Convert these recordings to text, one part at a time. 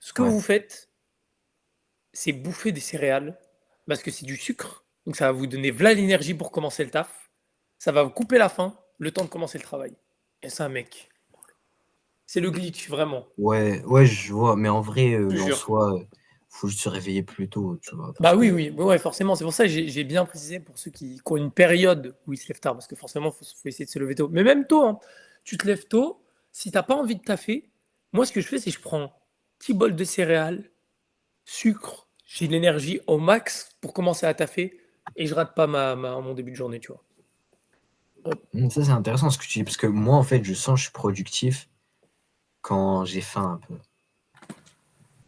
Ce que Ouais. vous faites, c'est bouffer des céréales parce que c'est du sucre, donc ça va vous donner v'là l'énergie pour commencer le taf. Ça va vous couper la faim, le temps de commencer le travail. Et ça, mec, c'est le glitch, vraiment, Ouais, ouais, je vois, mais en vrai, je te en jure. soi, faut juste se réveiller plus tôt, tu vois? Parce Bah que oui, oui, ouais, ouais, forcément. C'est pour ça que j'ai bien précisé pour ceux qui ont une période où ils se lèvent tard, parce que forcément, faut essayer de se lever tôt. Mais même tôt, hein, tu te lèves tôt, si t'as pas envie de taffer, moi, ce que je fais, c'est que je prends un petit bol de céréales, sucre, j'ai de l'énergie au max pour commencer à taffer et je rate pas mon début de journée, tu vois. Hop. ça, c'est intéressant ce que tu dis, parce que moi, en fait, je sens que je suis productif quand j'ai faim un peu.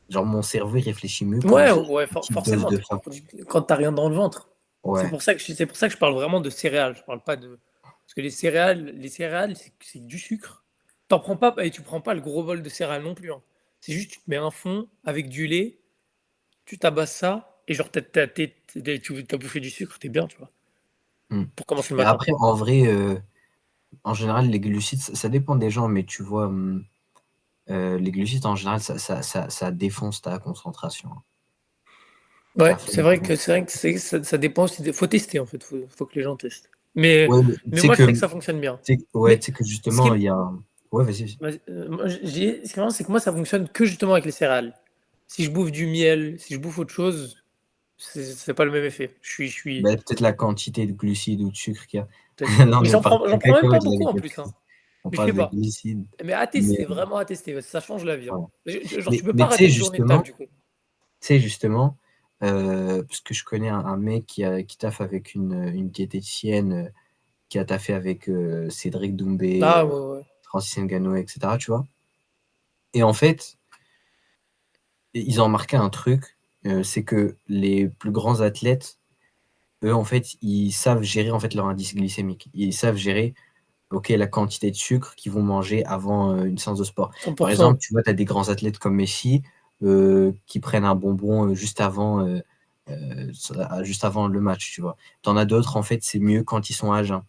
Genre mon cerveau, il réfléchit mieux quand Ouais, j'ai ouais, une petite dose forcément, de t'es plus faim. productif quand t'as rien dans le ventre. Ouais, C'est pour ça que je parle vraiment de céréales. Je parle pas de. Parce que les céréales, c'est du sucre. T'en prends pas, et tu prends pas le gros bol de céréales non plus, hein. C'est juste, tu te mets un fond avec du lait, tu tabasses ça, et genre, tu as bouffé du sucre, t'es bien, tu vois, mmh. pour commencer le Mais matin. après, en vrai, en général, les glucides, ça dépend des gens, mais tu vois, les glucides, en général, ça défonce ta concentration, hein. Ça Ouais, fait beaucoup. c'est vrai que ça dépend aussi. Faut tester, en fait. Faut que les gens testent. Mais, Ouais, mais tu mais sais moi, je que sais que ça fonctionne bien. ouais, Mais tu sais que ce qui justement, est, il y a ouais, vas-y, vas-y. Moi, ce qui est marrant, c'est que moi, ça fonctionne que justement avec les céréales. Si je bouffe du miel, si je bouffe autre chose, c'est pas le même effet. Je suis Bah, peut-être la quantité de glucides ou de sucre qu'il y peut-être. a. Non, Mais mais on parle pas j'en de prends même cacao pas et de la beaucoup en plus, laiterie. hein. On Mais je sais parle de pas. glucides, Mais à mais tester, vraiment à tester, parce que ça change la vie, hein. voilà. Genre, tu peux pas Mais tu rater sais une journée de taf, justement du coup. parce que je connais un mec qui taffe avec une diététicienne, qui a taffé avec, Cédric Doumbé, Ah ouais, ouais. Francis Ngannou et cetera, tu vois? Et en fait, ils ont remarqué un truc, c'est que les plus grands athlètes, eux, en fait, ils savent gérer, en fait, leur indice glycémique. Ils savent gérer, OK, la quantité de sucre qu'ils vont manger avant, une séance de sport. Par exemple, 100%. tu vois, tu as des grands athlètes comme Messi, qui prennent un bonbon, juste avant le match, tu vois? Tu en as d'autres, en fait, c'est mieux quand ils sont à jeun.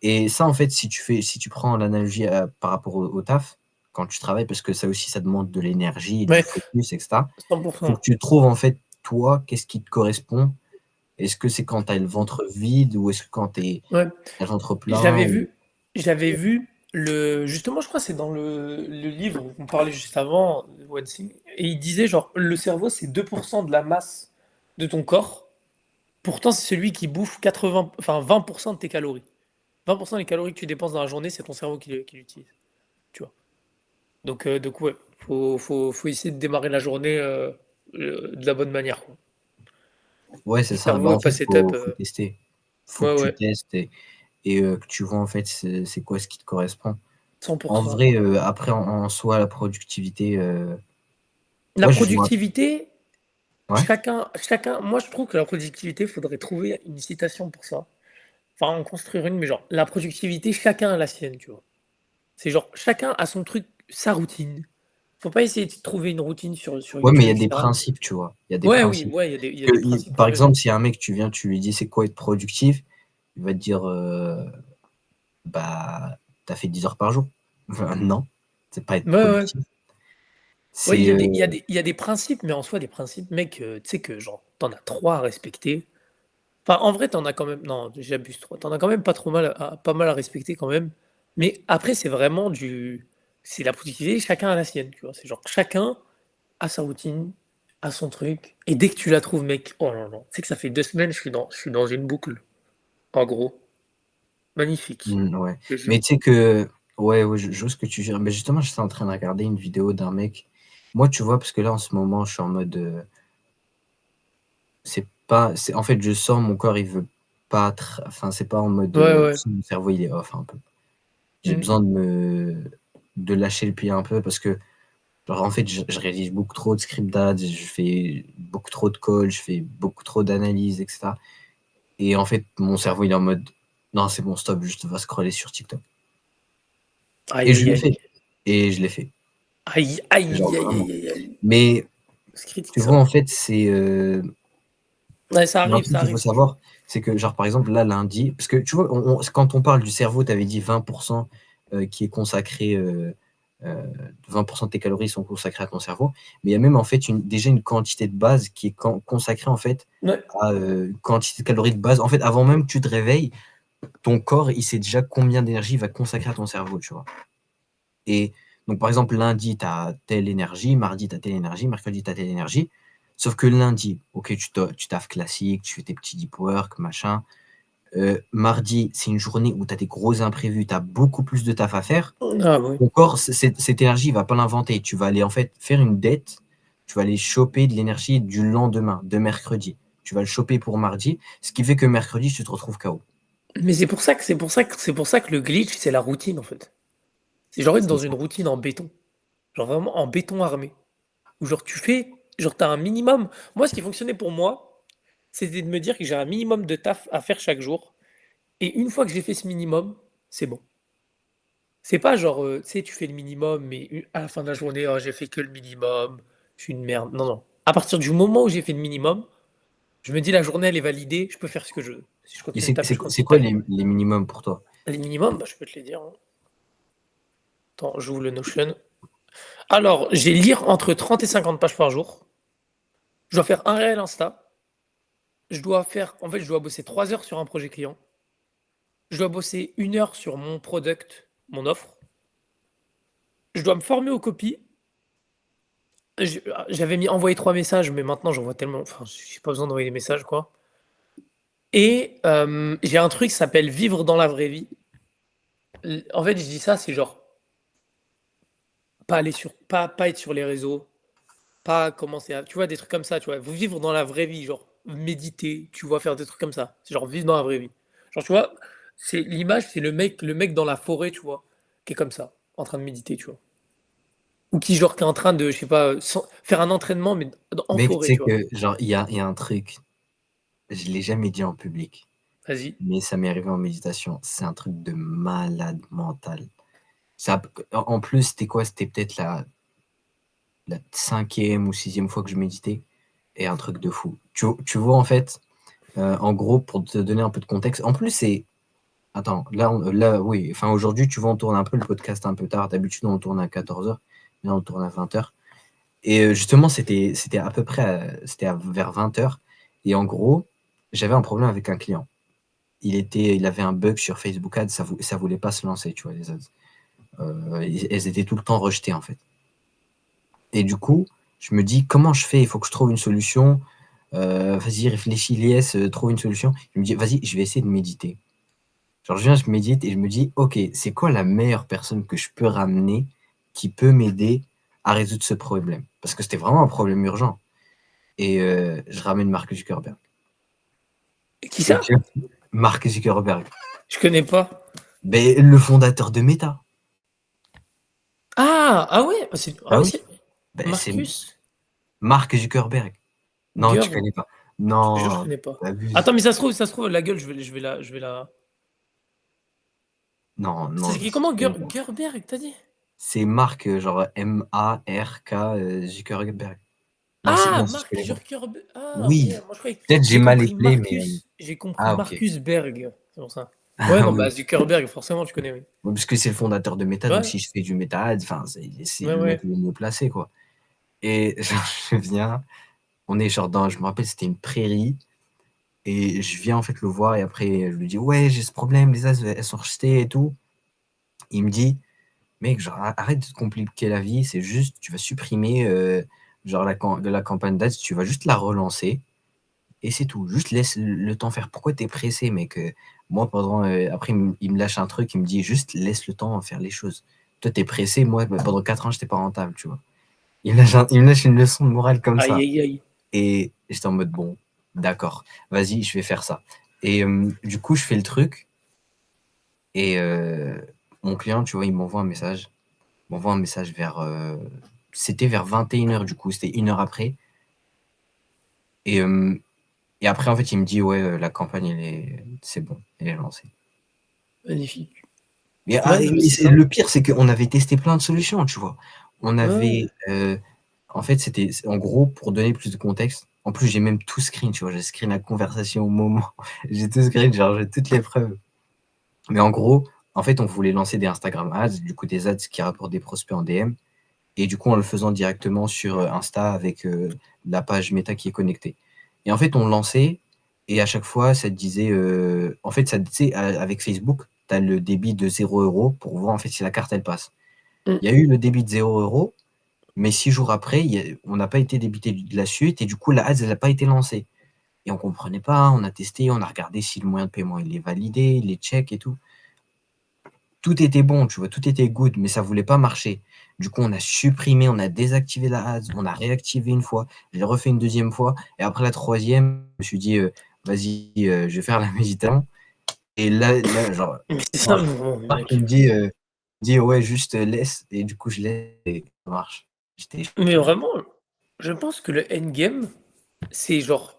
Et ça, en fait, si tu prends l'analogie, par rapport au taf, quand tu travailles, parce que ça aussi, ça demande de l'énergie, du Ouais, focus et cetera. Faut 100%. que tu trouves, en fait, toi, qu'est-ce qui te correspond? Est-ce que c'est quand tu as le ventre vide ou est-ce que quand tu Ouais. as le ventre plein J'avais ou vu, j'avais vu justement, je crois que c'est dans le livre qu'on parlait juste avant, One Thing, et il disait genre le cerveau c'est 2% de la masse de ton corps, pourtant c'est celui qui bouffe 80, enfin 20% de tes calories. 20% des calories que tu dépenses dans la journée, c'est ton cerveau qui l'utilise, tu vois. Donc ouais, faut essayer de démarrer la journée de la bonne manière, quoi. ouais, Le c'est ça. Bah, cerveau est en pas fait, setup. faut tester. Faut que Ouais, tu ouais, testes que tu vois, en fait, c'est quoi ce qui te correspond. En 100%. vrai, après en soi, la productivité, La ouais, je vois productivité, ouais? moi je trouve que la productivité, il faudrait trouver une citation pour ça. Enfin, en construire une, mais genre, la productivité, chacun a la sienne, tu vois. C'est genre, chacun a son truc, sa routine. Faut pas essayer de trouver une routine sur Ouais, mais il y YouTube, a des etc. principes, tu vois? Il y a des Ouais, oui, principes. ouais, il y a Que des i principes, t'as par raison. exemple, si un mec, tu viens, tu lui dis: «C'est quoi être productif?» Il va te dire, «Bah, tu as fait 10 heures par jour». Enfin, non, c'est pas être Ouais, ouais. productif. Ouais, C'est, il y a des principes, mais en soi, des principes, mec, tu sais que genre, t'en as trois à respecter. Enfin, en vrai, t'en as quand même. Non, j'abuse trop. T'en as quand même pas trop pas mal à respecter quand même. Mais après, c'est vraiment du. C'est la productivité, chacun a la sienne, tu vois. C'est genre, chacun a sa routine, a son truc. Et dès que tu la trouves, mec, oh là là. Tu sais que ça fait 2 semaines, je suis dans une boucle. En gros. Magnifique. ouais. Je te jure. Mais tu sais que ouais, ouais, je vois ce que tu veux dire. Mais justement, j'étais en train de regarder une vidéo d'un mec. Moi, tu vois, parce que là, en ce moment, je suis en mode, c'est en fait, je sens mon corps, il veut pas enfin, c'est pas en mode, Ouais, ouais. mon cerveau, il est off un peu. J'ai Mm. besoin de lâcher le pied un peu parce que, genre, en fait, je rédige beaucoup trop de script d'ads, je fais beaucoup trop de calls, je fais beaucoup trop d'analyses et cetera et en fait, mon cerveau, il est en mode: «Non, c'est bon, stop, juste va scroller sur TikTok» et Aïe, je aïe, le fais aïe. et je l'ai fait, Aïe, genre aïe, aïe, vraiment. aïe, aïe, aïe. Mais C'est critique, tu vois, ça. en fait, Ouais, il y a un truc ça qu'il faut arrive, franchement. savoir, c'est que, genre, par exemple, là, lundi parce que tu vois, quand on parle du cerveau, tu avais dit 20 qui est consacré, 20% de tes calories sont consacrées à ton cerveau, mais il y a même en fait déjà une quantité de base qui est consacrée en fait Ouais. à une quantité de calories de base. En fait, avant même que tu te réveilles, ton corps, il sait déjà combien d'énergie il va consacrer à ton cerveau, tu vois. Et donc, par exemple, lundi, tu as telle énergie, mardi, tu as telle énergie, mercredi, tu as telle énergie. Sauf que lundi, ok, tu taffes classique, tu fais tes petits deep work, machin. Mardi, c'est une journée où tu as des gros imprévus, tu as beaucoup plus de taf à faire. Ah oui. Ton corps, cette énergie, il va pas l'inventer. Tu vas aller en fait faire une dette, tu vas aller choper de l'énergie du lendemain, de mercredi. Tu vas le choper pour mardi, ce qui fait que mercredi, tu te retrouves KO. Mais c'est pour ça que le glitch, c'est la routine, en fait. C'est genre être dans une routine en béton. Genre vraiment en béton armé. Où genre t'as un minimum. Moi, ce qui fonctionnait pour moi, c'était de me dire que j'ai un minimum de taf à faire chaque jour. Et une fois que j'ai fait ce minimum, c'est bon. C'est pas genre, tu sais, tu fais le minimum, mais à la fin de la journée, oh, j'ai fait que le minimum, je suis une merde. Non, non. À partir du moment où j'ai fait le minimum, je me dis la journée, elle est validée, je peux faire ce que je veux. Si je Et continue de c'est taffer, c'est je quoi c'est continue de quoi taffer. les minimums pour toi? Les minimums, bah, je peux te les dire, hein. Attends, j'ouvre le Notion. Alors, j'ai lire entre 30 et 50 pages par jour. Je dois faire un réel Insta. Je dois bosser 3 heures sur un projet client. Je dois bosser 1 heure sur mon product, mon offre. Je dois me former aux copies. J'avais mis envoyer 3 messages, mais maintenant j'envoie tellement. Enfin, j'ai pas besoin d'envoyer des messages, quoi. Et j'ai un truc qui s'appelle vivre dans la vraie vie. En fait, je dis ça, c'est genre pas être sur les réseaux, pas commencer à. Tu vois, des trucs comme ça, tu vois. Vous vivre dans la vraie vie, genre méditer, tu vois, faire des trucs comme ça. C'est genre vivre dans la vraie vie. Genre, tu vois, c'est l'image, c'est le mec dans la forêt, tu vois, qui est comme ça, en train de méditer, tu vois. Ou qui est en train de, je sais pas, faire un entraînement, mais en Mec, tu forêt, sais tu vois. que genre il y a un truc, je l'ai jamais dit en public, Vas-y. mais ça m'est arrivé en méditation. C'est un truc de malade mental. Ça, en plus, c'était quoi? C'était peut-être la 5e ou 6e fois que je méditais, et un truc de fou. Tu vois, en fait, en gros, pour te donner un peu de contexte, en plus, c'est. Attends, là, oui, enfin, aujourd'hui, tu vois, on tourne un peu le podcast un peu tard. D'habitude, on le tourne à 14h, là, on le tourne à 20h. Et justement, c'était à peu près vers 20h. Et en gros, j'avais un problème avec un client. Il avait un bug sur Facebook Ads, ça voulait pas se lancer, tu vois, les ads. Elles étaient tout le temps rejetées, en fait. Et du coup, je me dis, comment je fais? Il faut que je trouve une solution. Vas-y, réfléchis, Lies, trouve une solution. Je me dis, vas-y, je vais essayer de méditer. Genre, je médite et je me dis, ok, c'est quoi la meilleure personne que je peux ramener qui peut m'aider à résoudre ce problème? Parce que c'était vraiment un problème urgent. Et je ramène Mark Zuckerberg. Qui Et ça? Mark Zuckerberg, Je connais pas. ben, le fondateur de Meta. Ah ouais, ah Bah oui, oui, c'est ben, c'est Marcus Mark Zuckerberg. Non, tu Gurb. connais pas. Je te jure, je Non, connais pas. t'abuses. Attends, mais ça se trouve, la gueule, je vais la. Non, C'est non, écrit tu comment connais pas. Gerberg, t'as dit? C'est Mark, genre M-A-R-K Zuckerberg. Non, Ah, non, si tu Marc connais pas. Zuckerberg. Ah ok, Oui, moi je croyais. peut-être j'ai J'ai mal compris épelé, mais. Marcus. J'ai compris Ah, ok. Marcus Berg. C'est pour ça. Ouais, non, bah Oui. Zuckerberg, forcément, tu connais, oui. Ouais, parce que c'est le fondateur de Meta, donc Ouais, si je fais du Meta Ads, enfin, c'est ouais, le mec ouais. le mieux placé, quoi. Et genre, je viens, on est genre dans, je me rappelle, c'était une prairie, et je viens en fait le voir, et après, je lui dis, ouais, j'ai ce problème, les ads, elles sont rejetées et tout. Il me dit, mec, genre, arrête de te compliquer la vie, c'est juste, tu vas supprimer, genre, de la campagne d'ads, tu vas juste la relancer, et c'est tout. Juste laisse le temps faire. Pourquoi t'es pressé, mec? Moi, après, il me lâche un truc, il me dit juste laisse le temps faire les choses. Toi, t'es pressé, moi, pendant 4 ans, j'étais pas rentable, tu vois. Il me lâche une leçon de morale comme Aïe, ça. aïe, aïe. Et j'étais en mode bon, d'accord, vas-y, je vais faire ça. Et du coup, je fais le truc, et mon client, tu vois, il m'envoie un message. Il m'envoie un message c'était vers 21h, du coup, c'était 1 heure après. Et Et après, en fait, il me dit, ouais, la campagne, c'est bon, elle est lancée. Magnifique. Mais, Ouais, non, mais mais c'est ça. le pire, c'est qu'on avait testé plein de solutions, tu vois. On Ouais, ouais. avait, en fait, en gros, pour donner plus de contexte, en plus, j'ai même tout screen, tu vois, j'ai screen la conversation au moment, j'ai tout screen, genre, j'ai toutes les preuves. Mais en gros, En fait, on voulait lancer des Instagram ads, du coup des ads qui rapportent des prospects en DM, et du coup en le faisant directement sur Insta avec la page Meta qui est connectée. Et en fait, on le lançait, et à chaque fois, ça te disait, en fait, ça, tu sais, avec Facebook, tu as le débit de 0 € pour voir en fait si la carte elle passe. Mm. Il y a eu le débit de 0 €, mais 6 jours après, on n'a pas été débité de la suite, et du coup, la ads, elle n'a pas été lancée. Et on comprenait pas, on a testé, on a regardé si le moyen de paiement il est validé, il est check et tout. Tout était bon, tu vois, tout était good, mais ça voulait pas marcher. Du coup, on a supprimé, on a désactivé la ads, on a réactivé une fois, je l'ai refait une deuxième fois, et après la troisième, je me suis dit, vas-y, je vais faire la méditation. Et là genre, Mais c'est ça, franchement, mon il mec. me dit ouais, juste laisse, et du coup, je laisse, et ça marche. J'étais Mais choqué. vraiment, je pense que le endgame, c'est genre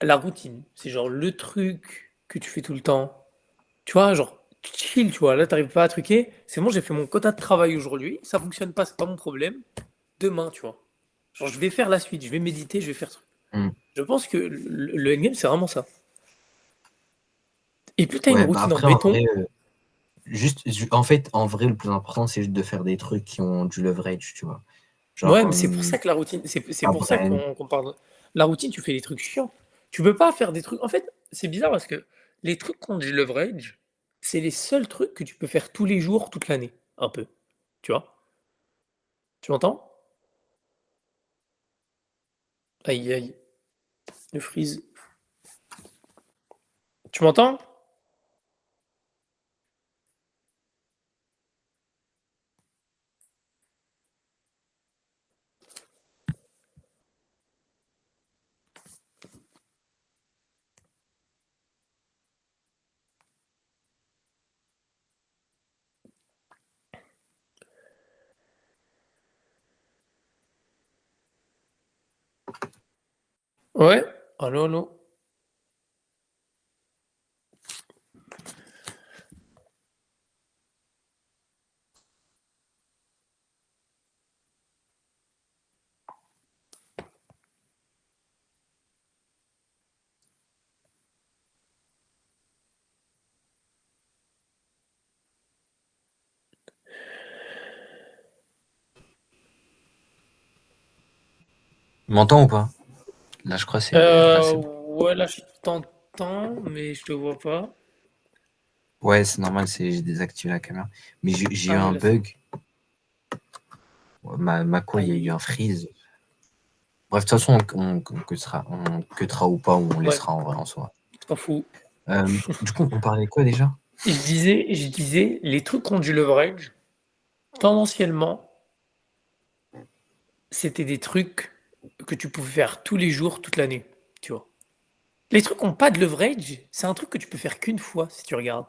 la routine. C'est genre le truc que tu fais tout le temps. Tu vois, genre, tu chill, tu vois. Là, t'arrives pas à truquer. C'est bon, j'ai fait mon quota de travail aujourd'hui. Ça fonctionne pas, c'est pas mon problème. Demain, tu vois. Genre, je vais faire la suite, je vais méditer, je vais faire truc. Mm. Je pense que le endgame, c'est vraiment ça. Et plus t'as une Ouais, bah routine en après, en béton, vrai, en fait, en vrai, le plus important, c'est juste de faire des trucs qui ont du leverage, tu vois. Genre, ouais, mais c'est pour ça que la routine, c'est un pour ça brand. qu'on parle. La routine, tu fais des trucs chiants. Tu peux pas faire des trucs. En fait, c'est bizarre parce que les trucs qui ont du leverage, c'est les seuls trucs que tu peux faire tous les jours, toute l'année. Un peu. Tu vois? Tu m'entends? Aïe, aïe. Le freeze. Tu m'entends? Ouais. Allô, allô. Tu m'entends ou pas? Là, je crois que c'est bon. Ouais, là, je t'entends, mais je te vois pas. Ouais, c'est normal, j'ai désactivé la caméra. Mais j'ai eu Ah, mais un là, c'est bon. bug. Ma quoi, il y a eu Aïe. un freeze. Bref, de toute façon, on cuttera ou pas, ou on Ouais, laissera en vrai en soi. t'en fous. Du coup, on parlait de quoi déjà? Je disais, les trucs qui ont du leverage, tendanciellement, c'était des trucs que tu pouvais faire tous les jours, toute l'année, tu vois. Les trucs qui ont pas de leverage, c'est un truc que tu peux faire qu'une fois si tu regardes.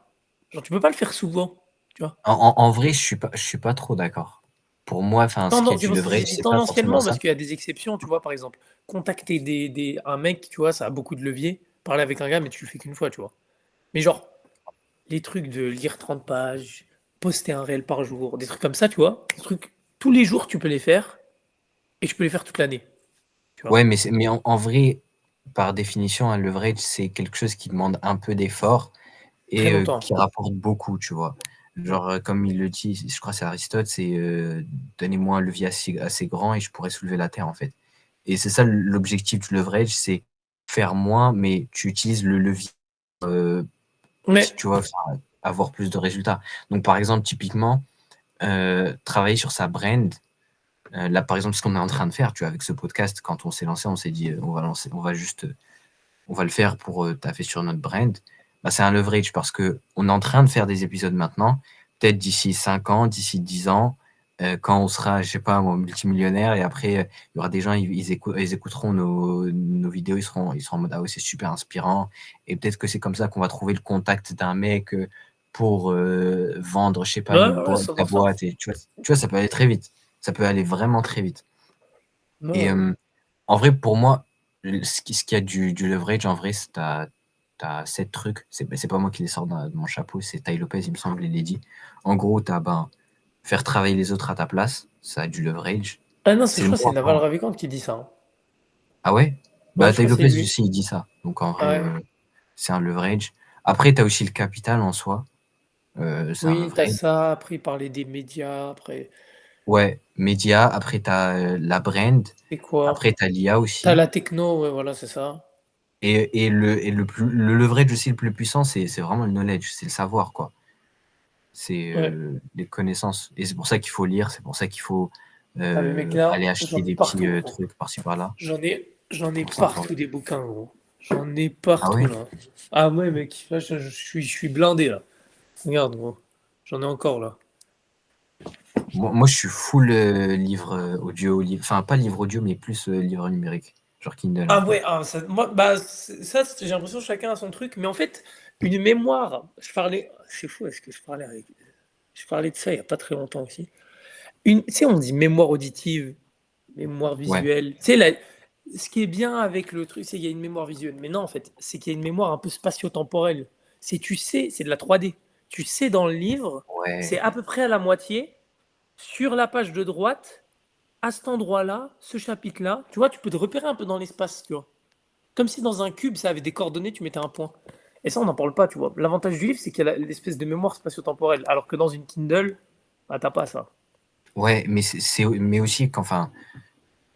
Genre, tu peux pas le faire souvent, tu vois. En vrai, je suis pas trop d'accord. Pour moi, enfin, ce qui est C'est du pour ça que j'ai leverage, dit c'est pas forcément tendanciellement ça. parce qu'il y a des exceptions, tu vois. Par exemple, contacter un mec, tu vois, ça a beaucoup de levier. Parler avec un gars, mais tu le fais qu'une fois, tu vois. Mais genre, les trucs de lire 30 pages, poster un réel par jour, des trucs comme ça, tu vois. Des trucs, tous les jours, tu peux les faire et tu peux les faire toute l'année, tu vois. Ouais, mais en vrai, par définition, un leverage, c'est quelque chose qui demande un peu d'effort Très et longtemps. qui rapporte beaucoup, tu vois. Genre, comme il le dit, je crois que c'est Aristote, c'est donnez-moi un levier assez grand et je pourrais soulever la terre, en fait. Et c'est ça l'objectif du leverage, c'est faire moins, mais tu utilises le levier, euh, Mais, tu vois, enfin, avoir plus de résultats. Donc, par exemple, typiquement, travailler sur sa brand. Là, par exemple, ce qu'on est en train de faire, tu vois, avec ce podcast, quand on s'est lancé, on s'est dit, on va le faire pour taffer sur notre brand. Bah, c'est un leverage parce que on est en train de faire des épisodes maintenant. Peut-être d'ici 5 ans, d'ici 10 ans, quand on sera, je sais pas, moi, multimillionnaire, et après, il y aura des gens, ils écouteront nos vidéos, ils seront en mode, ah ouais, c'est super inspirant. Et peut-être que c'est comme ça qu'on va trouver le contact d'un mec pour vendre, je sais pas, ouais, ouais, ta 100%. boîte. Et tu vois, ça peut aller très vite. Ça peut aller vraiment très vite. Et Non. en vrai, pour moi, ce qui a du leverage, en vrai, c'est t'as 7 trucs. C'est pas moi qui les sors de mon chapeau, c'est Tai Lopez, il me semble, il l'a dit. En gros, ben, faire travailler les autres à ta place, ça a du leverage. Ah non, C'est je le crois que c'est mot Naval un peu. Ravikant qui dit ça, hein. Ah ouais? Ouais, Bah, je Tai crois que c'est Lopez lui. aussi, il dit ça. Donc en vrai, Ouais. c'est un leverage. Après, t'as aussi le capital en soi. C'est un Oui, t'as vrai. ça, après, il parlait des médias, après, Ouais, média, après tu as, la brand, c'est quoi? après tu as l'IA T'as aussi la techno, ouais, voilà, c'est ça. et le leverage aussi le plus puissant, c'est vraiment le knowledge, c'est le savoir, quoi. C'est, Ouais. les connaissances et c'est pour ça qu'il faut lire, c'est pour ça qu'il faut, Ah, mais mec, aller là, acheter j'en ai des petits, partout, gros. trucs par-ci par-là J'en ai pour s'informer. partout des bouquins, gros. J'en ai Ah partout, ouais? là. Ah ouais, mec, là, je suis blindé, là. Regarde, gros. J'en ai encore, là. Moi je suis full, livre, audio, enfin pas livre audio, mais plus, livre numérique, genre Kindle un Ah peu. ouais, ah, ça, moi, bah, j'ai l'impression que chacun a son truc, mais en fait, une mémoire, c'est fou, est-ce que je parlais de ça il y a pas très longtemps aussi. Tu sais, on dit mémoire auditive, mémoire Ouais, visuelle. Tu sais, ce qui est bien avec le truc, c'est qu'il y a une mémoire visuelle. Mais non, en fait, c'est qu'il y a une mémoire un peu spatio-temporelle. Tu sais, c'est de la 3D. Tu sais, dans le livre, c'est ouais, à peu près à la moitié, sur la page de droite, à cet endroit-là, ce chapitre-là, tu vois, tu peux te repérer un peu dans l'espace, tu vois. Comme si dans un cube, ça avait des coordonnées, tu mettais un point. Et ça, on n'en parle pas, tu vois. L'avantage du livre, c'est qu'il y a l'espèce de mémoire spatio-temporelle, alors que dans une Kindle, bah, t'as pas ça. ouais, mais mais aussi qu'enfin,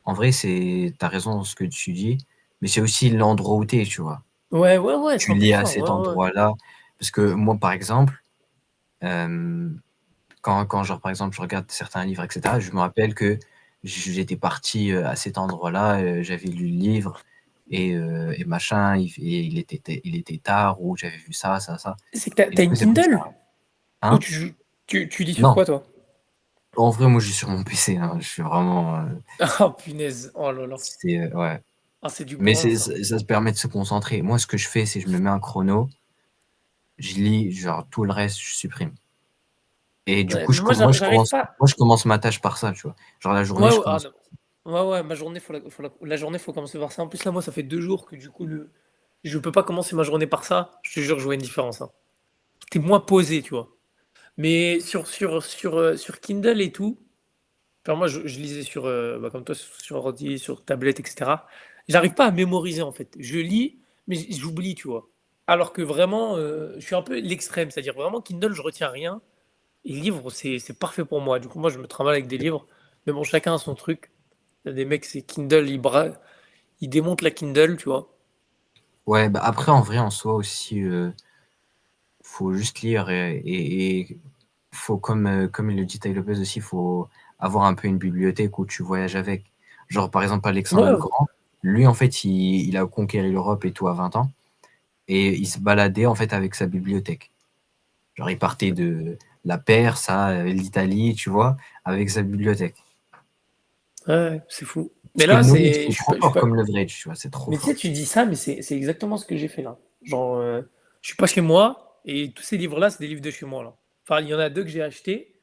en vrai, tu as raison dans ce que tu dis, mais c'est aussi l'endroit où tu es, tu vois? Ouais, ouais, ouais, Tu lis à 100%, cet ouais, ouais. endroit-là parce que moi, par exemple, hem, quand genre, par exemple, je regarde certains livres et cetera, je me rappelle que j'étais parti, à cet endroit-là, j'avais lu le livre et machin, il était tard ou j'avais vu ça, ça, ça C'est que t'as et du t'as coup, une c'est pour ça. Kindle? Ou Hein? tu lis sur Non, quoi, toi? en vrai, moi, je suis sur mon PC, hein, je suis vraiment, Ah, punaise, oh là là. ouais, Ah, c'est du mais grand, ça. ça se permet de se concentrer. Moi, ce que je fais, c'est que je me mets un chrono, je lis, genre tout le reste, je supprime et du Ouais, coup, mais moi, j'arrive pas. je commence ma tâche par ça, tu vois? Genre la journée, Ouais, je ouais, ah, commence. non. Ouais, ouais, ma journée, la journée, faut commencer par ça. En plus, là, moi, ça fait 2 jours que du coup, je peux pas commencer ma journée par ça. Je te jure, je vois une différence, hein. T'es moins posé, tu vois. Mais sur Kindle et tout, enfin, moi, je lisais bah, comme toi, sur ordi, sur tablette, etc. J'arrive pas à mémoriser, en fait. Je lis, mais j'oublie, tu vois. Alors que vraiment, je suis un peu l'extrême, c'est-à-dire vraiment Kindle, je retiens rien. Et livre, c'est parfait pour moi. Du coup, moi, je me travaille avec des livres. Mais bon, chacun a son truc. Il y a des mecs, c'est Kindle, ils démontent la Kindle, tu vois. Ouais, bah, après en vrai, en soi aussi, faut juste lire et faut comme il le dit Ty Lopez aussi, faut avoir un peu une bibliothèque où tu voyages avec. Genre par exemple Alexandre Ouais, le Grand, lui en fait il a conquéri l'Europe et tout à 20 ans et il se baladait en fait avec sa bibliothèque. Genre il partait de la Perse à, l'Italie, tu vois? Avec sa bibliothèque. ouais, c'est fou. Parce Mais que là, le knowledge, c'est, c'est trop je suis fort pas. comme leverage, tu vois? C'est trop Mais tu sais, fort. tu dis ça, mais c'est exactement ce que j'ai fait là. Genre, je suis pas chez moi et tous ces livres-là, c'est des livres de chez moi là. Enfin, il y en a deux que j'ai achetés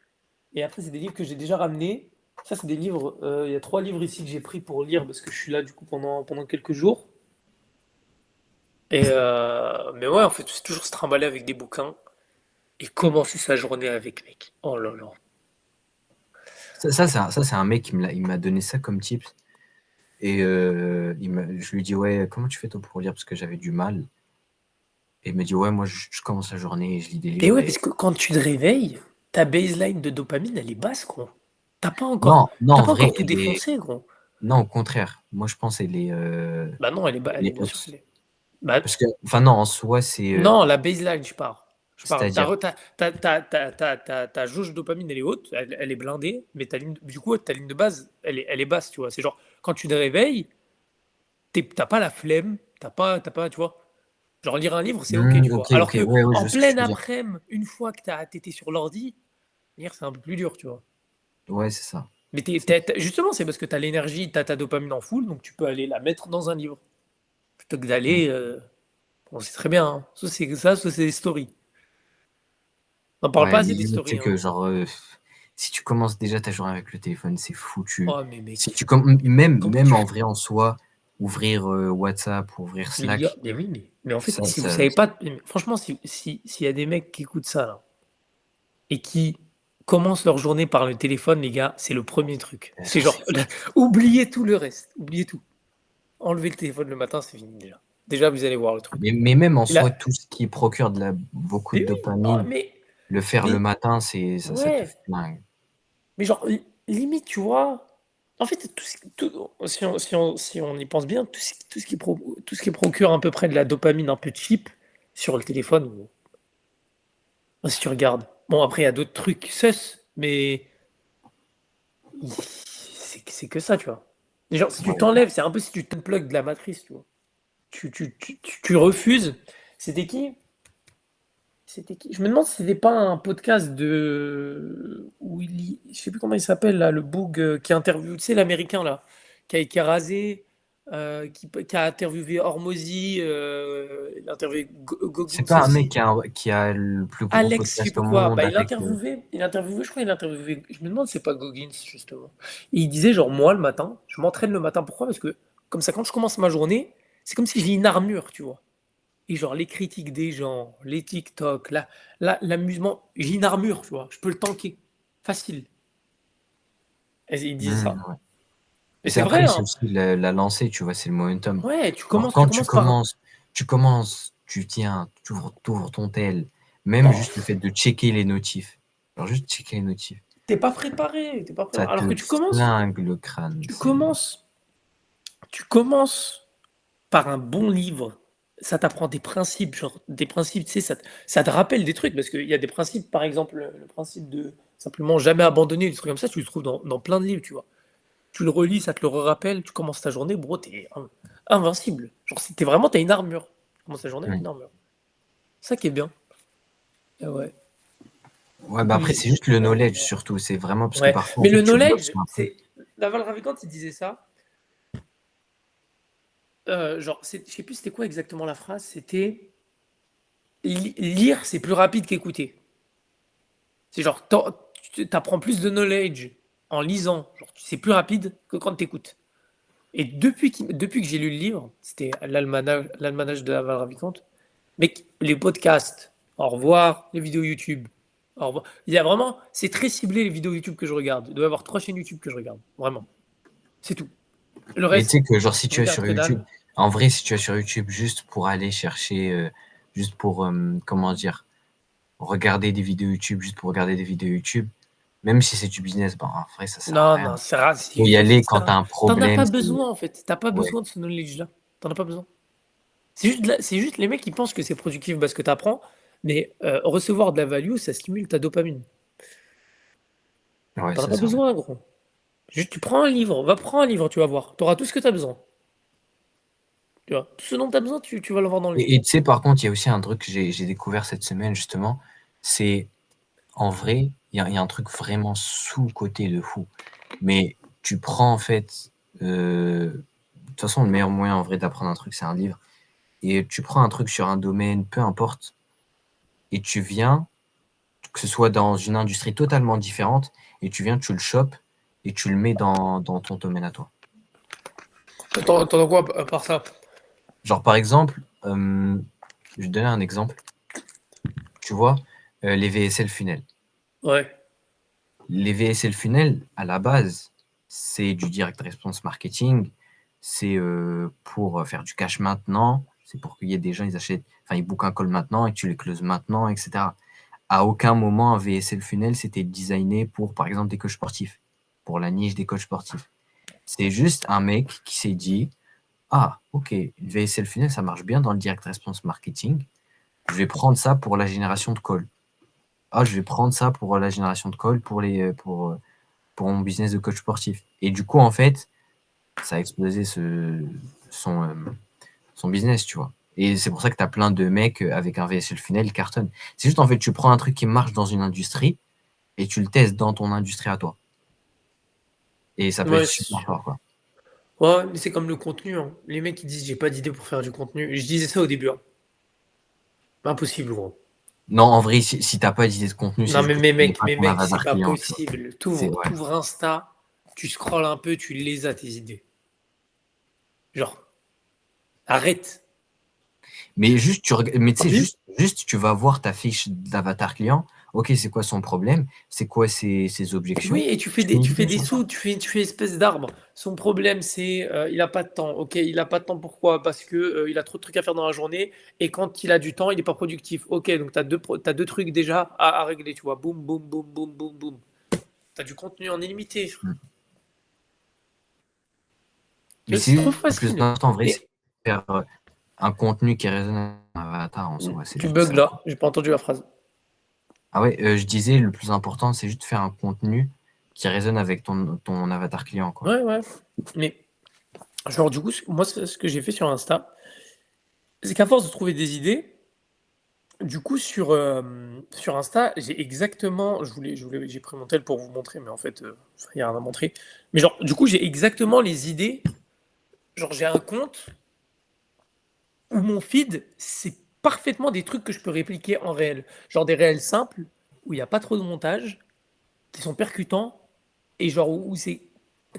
et après, c'est des livres que j'ai déjà ramenés. Ça, c'est des livres. Il y a 3 livres ici que j'ai pris pour lire parce que je suis là du coup pendant quelques jours. Mais ouais, en fait, c'est toujours se trimballer avec des bouquins et commencer sa journée avec, mec. Oh là là. Ça, c'est un mec il m'a donné ça comme tips et je lui dis: «Ouais, comment tu fais toi pour lire?» parce que j'avais du mal et il m'a dit: «Ouais, moi je commence la journée et je lis des Et livres» ouais, et parce que quand tu te réveilles, ta baseline de dopamine, elle est basse, gros. T'as pas non, encore, non, t'as en pas vrai, encore tout défoncé, gros. non, au contraire. Moi, je pense Bah non, elle elle est est bien sûr qu'elle haute est. Bah parce que enfin non, en soi, non, la baseline, je parle. Je parle. c'est-à-dire? Ta jauge dopamine, elle est haute, elle est blindée, mais du coup, ta ligne de base, elle est basse, tu vois. C'est genre, quand tu te réveilles, t'as pas la flemme, t'as pas, tu vois. Genre, lire un livre, c'est ok, tu vois. OK, Alors OK, que ouais, ouais, je en vois ce que tu pleine veux dire. après-midi, une fois que t'étais sur l'ordi, lire, c'est un peu plus dur, tu vois. Ouais, c'est ça. Mais C'est justement, c'est parce que tu as l'énergie, tu as ta dopamine en full, donc tu peux aller la mettre dans un livre. Plutôt que mmh, d'aller. Bon, c'est très bien, hein. Ça, c'est des stories. On n'en parle ouais, pas les assez des livres, tu sais stories, que hein. genre, si tu commences déjà ta journée avec le téléphone, c'est foutu. Oh, mais Si mec, tu com même comment même tu en fais? vrai, en soi, ouvrir, WhatsApp, ouvrir Mais les gars, Slack, mais oui, mais en fait, ça si vous ça savez pas. Mais franchement, s'il y a des mecs qui écoutent ça, là, et qui commencent leur journée par le téléphone, les gars, c'est le premier truc. C'est c'est genre, oubliez tout le reste. Oubliez tout. Enlevez le téléphone le matin, c'est fini déjà. Déjà, vous allez voir le truc. mais même en Et là, soi, tout ce qui procure beaucoup de mais oui, oh, dopamine, mais. Le faire le Mais matin, ça te ouais, fait dingue. mais genre, limite, tu vois, en fait, si on y pense bien, tout ce qui procure à peu près de la dopamine un peu cheap sur le téléphone, si tu regardes. Bon, après, il y a d'autres trucs sus, mais c'est que ça, tu vois. Et genre, si tu Ouais. t'enlèves, c'est un peu si tu t'unplugs de la matrice, tu vois. Tu refuses. C'était qui? C'était qui? Je me demande si c'était pas un podcast de Willy, je sais plus comment il s'appelle là, le boug qui interviewe, tu sais, l'américain là, qui a rasé, qui a interviewé Hormozy, il a interviewé C'est Goggins pas un mec aussi. qui a le plus gros Alex, je sais podcast plus au quoi. monde Bah, avec. je crois, il a interviewé. Je me demande si c'est pas Goggins, justement. Et il disait, genre, moi, le matin, je m'entraîne le matin. Pourquoi? Parce que, comme ça, quand je commence ma journée, c'est comme si j'ai une armure, tu vois. Et genre, les critiques des gens, les TikTok, l'amusement, j'ai une armure, tu vois. Je peux le tanker. Facile. Et il disait ça. Ouais. Et C'est c'est vrai, après, c'est hein. aussi la lancée, tu vois, c'est le momentum. Ouais, Alors, tu quand tu commences par. commences, tu tiens, tu ouvres ton tel, même Non, juste le fait de checker les notifs. Alors, juste checker les notifs. t'es pas préparé. T'es pas Ça préparé. Alors que te flingue le crâne. tu commences, tu commences par un bon livre, ça t'apprend des principes, genre des principes, tu sais, ça te rappelle des trucs, parce qu'il y a des principes, par exemple, le principe de simplement jamais abandonner, des trucs comme ça, tu le trouves dans plein de livres, tu vois. Tu le relis, ça te le rappelle, tu commences ta journée, bro, t'es invincible. Genre, t'as une armure. Tu commences ta journée avec Ouais. une armure. C'est ça qui est bien. Et ouais. Ouais, bah après, Mais, c'est juste le knowledge surtout. C'est vraiment parce que ouais. parfois, en Mais fait, le tu bosses knowledge, un peu. c'est. Naval Ravikant, il disait ça. Genre, je sais plus c'était quoi exactement la phrase, c'était lire, c'est plus rapide qu'écouter. C'est genre, tu apprends plus de knowledge en lisant. Genre, c'est plus rapide que quand tu écoutes. Et depuis que j'ai lu le livre, c'était l'almanach de Naval Ravikant, mec, les podcasts, au revoir, les vidéos YouTube, au revoir. Il y a vraiment, c'est très ciblé les vidéos YouTube que je regarde. Il doit y avoir 3 chaînes YouTube que je regarde. Vraiment. C'est tout. Le Mais tu sais reste, que, genre, si je tu es regarde sur que YouTube, dalle. en vrai, si tu es sur YouTube juste pour aller chercher, juste pour, comment dire, regarder des vidéos YouTube, juste pour regarder des vidéos YouTube, même si c'est du business, ben, en vrai, ça sert à Non, rien. non, c'est rare. Faut y aller quand tu as un T'en as problème. pas besoin en fait. T'as pas Ouais. besoin de ce knowledge-là. T'en as pas besoin. C'est juste les mecs qui pensent que c'est productif parce que tu apprends, mais recevoir de la value, ça stimule ta dopamine. Ouais, T'en as ça pas c'est vrai. besoin, gros. Juste, tu prends un livre, va prendre un livre, tu vas voir. Tu auras tout ce que tu as besoin. Tu vois, tout ce dont tu as besoin, tu vas le voir dans le livre. Et tu sais, par contre, il y a aussi un truc que j'ai découvert cette semaine, justement. C'est, en vrai, il y a un truc vraiment sous-coté de fou. Mais tu prends, en fait, de toute façon, le meilleur moyen, en vrai, d'apprendre un truc, c'est un livre. Et tu prends un truc sur un domaine, peu importe, et tu viens, que ce soit dans une industrie totalement différente, et tu viens, tu le chopes, et tu le mets dans ton domaine à toi. T'en as quoi à part ça? Genre, par exemple, je vais te donner un exemple. Tu vois, les VSL funnels. Ouais. Les VSL funnels, à la base, c'est du direct response marketing. C'est pour faire du cash maintenant. C'est pour qu'il y ait des gens, ils bookent un call maintenant et que tu les closes maintenant, etc. À aucun moment, un VSL funnel, c'était designé pour, par exemple, des coachs sportifs, pour la niche des coachs sportifs. C'est juste un mec qui s'est dit, ah, ok, une VSL funnel, ça marche bien dans le direct response marketing. Je vais prendre ça pour la génération de calls. Ah, je vais prendre ça pour la génération de calls pour mon business de coach sportif. Et du coup, en fait, ça a explosé son, son business, tu vois. Et c'est pour ça que tu as plein de mecs avec un VSL funnel qui cartonnent. C'est juste, en fait, tu prends un truc qui marche dans une industrie et tu le testes dans ton industrie à toi. Et ça peut être Ouais, c'est super sûr. fort, quoi. Ouais, mais c'est comme le contenu, hein. Les mecs qui disent j'ai pas d'idée pour faire du contenu. Je disais ça au début, hein. Impossible, gros. Non, en vrai, si t'as pas d'idée de contenu, c'est Non, juste que tu connais pas mais ton mec, c'est avatar pas client, tu vois. possible. C'est ouais. T'ouvres Insta, tu scrolles un peu, tu les as tes idées. Genre, arrête. Mais juste, mais tu En sais, plus, juste, tu vas voir ta fiche d'avatar client. ok, c'est quoi son problème, c'est quoi ses objections. Oui, et tu fais Tu fais une tu fais vidéo des sur ça. sous, tu fais espèce d'arbre. Son problème, c'est, il a pas de temps. OK, il a pas de temps pourquoi? Parce que, il a trop de trucs à faire dans la journée et quand il a du temps, il est pas productif. OK, donc tu as 2 trucs déjà à régler, tu vois? Boum, boum, boum, boum, boum, boum. Tu as du contenu en illimité, frère. Mm. Tu Mais vois? C'est trop c'est le plus facile. important en vrai, c'est Et faire un contenu qui résonne avec un avatar en soi, c'est tu juste bugs ça, quoi. là, j'ai pas entendu la phrase. Ah ouais, je disais, le plus important, c'est juste faire un contenu qui résonne avec ton avatar client, quoi. Ouais, ouais, mais genre du coup, moi ce que j'ai fait sur Insta, c'est qu'à force de trouver des idées, du coup, sur Insta, j'ai exactement j'ai pris mon tel pour vous montrer, mais en fait, il y a rien à montrer. Mais genre, du coup, j'ai exactement les idées. Genre, j'ai un compte où mon feed, c'est parfaitement des trucs que je peux répliquer en réel. Genre des réels simples, où il y a pas trop de montage, qui sont percutants et genre où c'est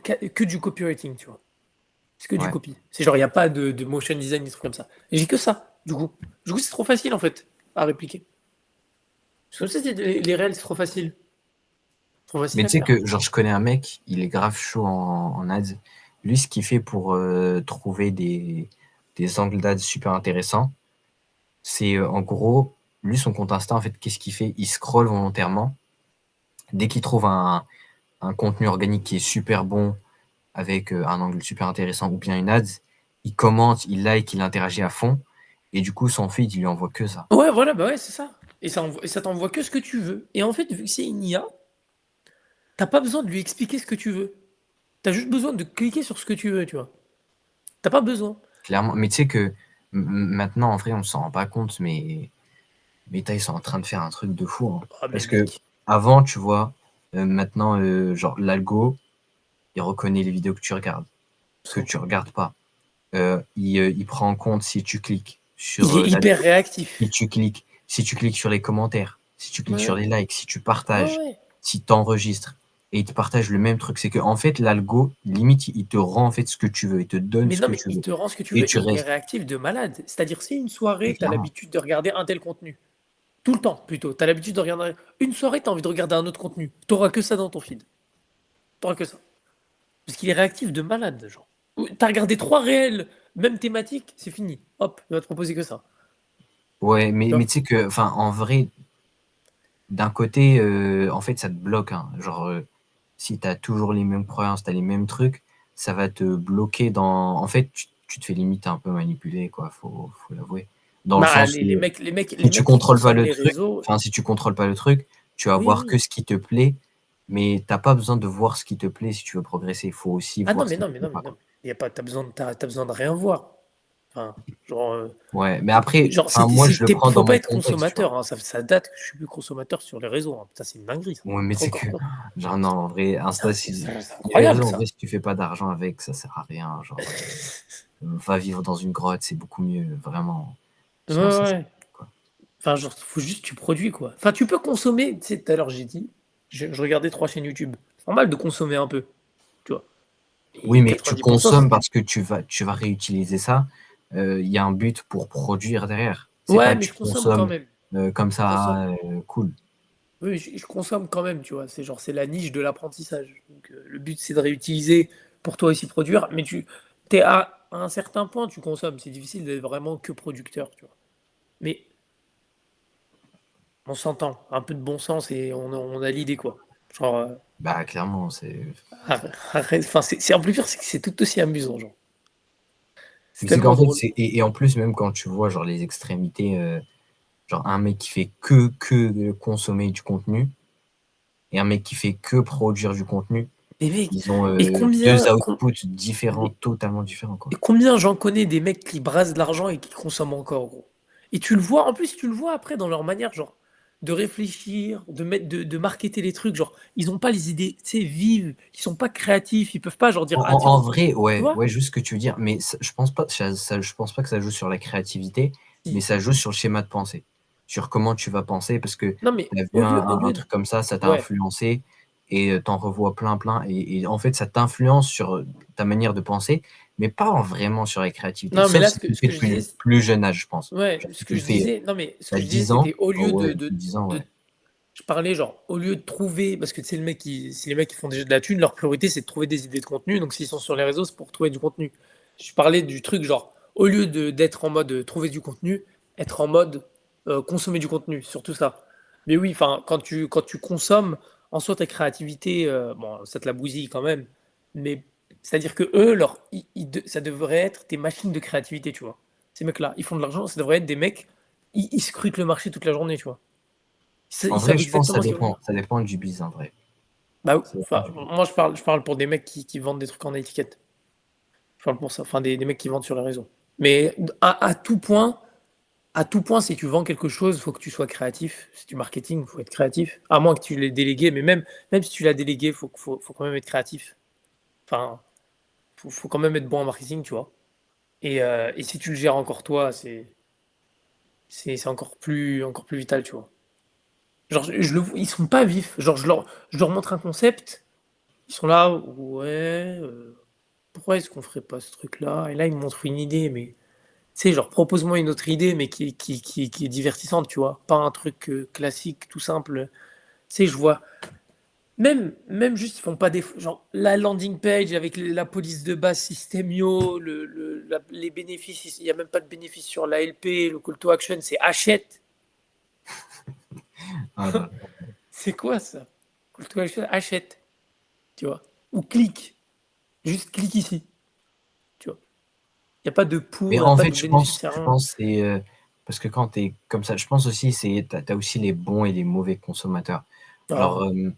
que du copywriting, tu vois? C'est que du Ouais. copy. C'est genre, il y a pas de motion design, des trucs comme ça. Et j'ai que ça, du coup. Du coup, c'est trop facile, en fait, à répliquer. Parce que comme ça, c'est les réels, c'est trop facile. Trop facile Mais à tu sais faire. que, genre, je connais un mec, il est grave chaud en ads. Lui, ce qu'il fait pour trouver des angles d'ads super intéressants, c'est en gros, lui, son compte Insta, en fait, qu'est-ce qu'il fait? Il scrolle volontairement. Dès qu'il trouve un contenu organique qui est super bon, avec un angle super intéressant ou bien une ads, il commente, il like, il interagit à fond. Et du coup, son feed, il lui envoie que ça. Ouais, voilà, bah ouais, c'est ça. Et ça t'envoie que ce que tu veux. Et en fait, vu que c'est une IA, t'as pas besoin de lui expliquer ce que tu veux. T'as juste besoin de cliquer sur ce que tu veux, tu vois. T'as pas besoin. Clairement. Mais tu sais que maintenant, en vrai, on s'en rend pas compte, mais Meta, ils sont en train de faire un truc de fou, hein. Ah, mais Parce que mec. avant, tu vois, maintenant, genre, l'algo, il reconnaît les vidéos que tu regardes, que tu regardes pas. Il prend en compte si tu cliques sur Il est la hyper réactif. si tu cliques sur les commentaires, si tu cliques sur Ouais, les likes, si tu ouais, partages, ouais. si tu enregistres, et il te partage le même truc. C'est que en fait, l'algo, limite, il te rend en fait ce que tu veux, il te donne Mais ce non, que mais tu il veux. te rend ce que tu Et veux tu et il est restes, réactif de malade. C'est-à-dire, si une soirée, t'as clairement. l'habitude de regarder un tel contenu, tout le temps plutôt, t'as l'habitude de regarder une soirée, t'as envie de regarder un autre contenu, t'auras que ça dans ton feed. T'auras que ça. Parce qu'il est réactif de malade, genre. T'as regardé 3 réels, même thématique, c'est fini. Hop, il va te proposer que ça. Ouais, Tu mais vois? tu sais que, enfin, en vrai, d'un côté, en fait, ça te bloque, hein. Genre, si tu as toujours les mêmes croyances, tu as les mêmes trucs, ça va te bloquer dans. En fait, tu te fais limite un peu manipuler, quoi, faut l'avouer. Dans le Bah, sens les où mecs, les mecs, les si tu mecs qui contrôles pas consomment le les truc, réseaux. enfin, si tu contrôles pas le truc, tu vas Oui, voir que oui. ce qui te plaît, mais t'as pas besoin de voir ce qui te plaît si tu veux progresser. Il faut aussi Ah non, voir ce mais qui te non, mais plaît non, mais pas, non. quoi. Y a pas, t'as besoin de rien voir. Enfin, genre, Ouais, mais après, genre, enfin, moi, je le prends faut dans pas mon être contexte, tu vois. consommateur, hein. Ça date que je suis plus consommateur sur les réseaux, hein. Putain, c'est une dinguerie, ça. Ouais, mais Trop c'est que, encore. genre, non, en vrai, Insta, Putain, si, c'est les incroyable, réseaux, en vrai, ça. si tu fais pas d'argent avec, ça sert à rien. Genre, va vivre dans une grotte, c'est beaucoup mieux, vraiment. Ouais, Sinon, ça sert ouais. à rien, quoi. Enfin, genre, faut juste que tu produis, quoi. Enfin, tu peux consommer, tu sais, tout à l'heure, j'ai dit, je regardais 3 chaînes YouTube. C'est normal de consommer un peu, tu vois. Oui, Et mais tu 90%, consommes c'est parce que tu vas réutiliser ça. Il y a un but pour produire derrière. C'est ouais, pas mais tu je consomme quand consommes même. comme Je consomme. ça, cool. Oui, je consomme quand même, tu vois. C'est genre, c'est la niche de l'apprentissage. Donc, le but, c'est de réutiliser pour toi aussi produire. Mais tu es à un certain point, tu consommes. C'est difficile d'être vraiment que producteur, tu vois. Mais on s'entend. Un peu de bon sens et on a l'idée, quoi. Genre, Bah, clairement, c'est. arrête. Enfin, en plus pire, c'est que c'est tout aussi amusant, genre. C'est Mais c'est qu'en tellement fait, drôle. et en plus, même quand tu vois genre les extrémités, genre un mec qui fait que consommer du contenu et un mec qui fait que produire du contenu, Mais mec, ils ont et deux combien, outputs différents, mais totalement différents, quoi. et combien j'en connais des mecs qui brassent de l'argent et qui consomment encore, gros. Et tu le vois, en plus, tu le vois après dans leur manière, genre, de réfléchir, de marketer les trucs, genre, ils ont pas les idées, tu sais, vives, ils sont pas créatifs, ils peuvent pas, genre, dire, ah En tiens, vrai, tu ouais, vois? ouais, juste ce que tu veux dire, mais je pense pas que ça joue sur la créativité, mais Si. ça joue sur le schéma de pensée, sur comment tu vas penser, parce que Non, tu mais as vu au un lieu de, truc comme ça t'a ouais. influencé et tu en revois plein, plein et en fait, ça t'influence sur, ta manière de penser, mais pas en vraiment sur la créativité, Non, mais sauf là, si tu le ce fais que je depuis le disais, plus jeune âge, je pense. ouais, Genre ce si que tu le je fais, disais, non, mais ce tu que je disais, 10 ans, c'était au oh lieu ouais, depuis 10 ans, de ouais. Je parlais genre, au lieu de trouver, parce que tu sais, si les mecs qui font déjà de la thune, leur priorité c'est de trouver des idées de contenu. Donc s'ils sont sur les réseaux, c'est pour trouver du contenu. Je parlais du truc genre, au lieu d'être en mode trouver du contenu, être en mode consommer du contenu, surtout ça. Mais oui, enfin, quand tu consommes, en soi ta créativité, bon, ça te la bousille quand même. Mais c'est-à-dire que eux, ça devrait être des machines de créativité, tu vois. Ces mecs-là, ils font de l'argent, ça devrait être des mecs, ils scrutent le marché toute la journée, tu vois. En Ils vrai, savent je pense que ça exactement ce qu'ils veulent dépend. faire. Ça dépend du biz, en vrai. Bah, Ça dépend enfin, du biz. moi je parle pour des mecs qui vendent des trucs en étiquette. Je parle pour ça. Enfin, des mecs qui vendent sur les réseaux. Mais à tout point, si tu vends quelque chose, il faut que tu sois créatif. C'est du marketing, il faut être créatif. À moins que tu l'aies délégué, mais même si tu l'as délégué, faut quand même être créatif. Enfin, faut quand même être bon en marketing, tu vois. Et si tu le gères encore toi, c'est encore plus vital, tu vois. Genre, ils sont pas vifs. Genre, je leur montre un concept, ils sont là, ouais, pourquoi est-ce qu'on ferait pas ce truc-là? Et là, ils me montrent une idée, mais tu sais, genre, propose-moi une autre idée, mais qui est divertissante, tu vois. Pas un truc classique, tout simple. Tu sais, je vois. Même juste, ils font pas des. Genre, la landing page avec la police de base, Systemio, les bénéfices, il n'y a même pas de bénéfices sur la LP, le call to action, c'est achète. Ah là. C'est quoi ça? Call to action, achète, tu vois. Ou clique. Juste clique ici, tu vois. Il n'y a pas de Mais pour, il n'y a en pas fait, de bénéfice, il n'y a je rien. pense c'est parce que quand tu es comme ça, je pense aussi t'as aussi les bons et les mauvais consommateurs. Genre, Ah, ouais,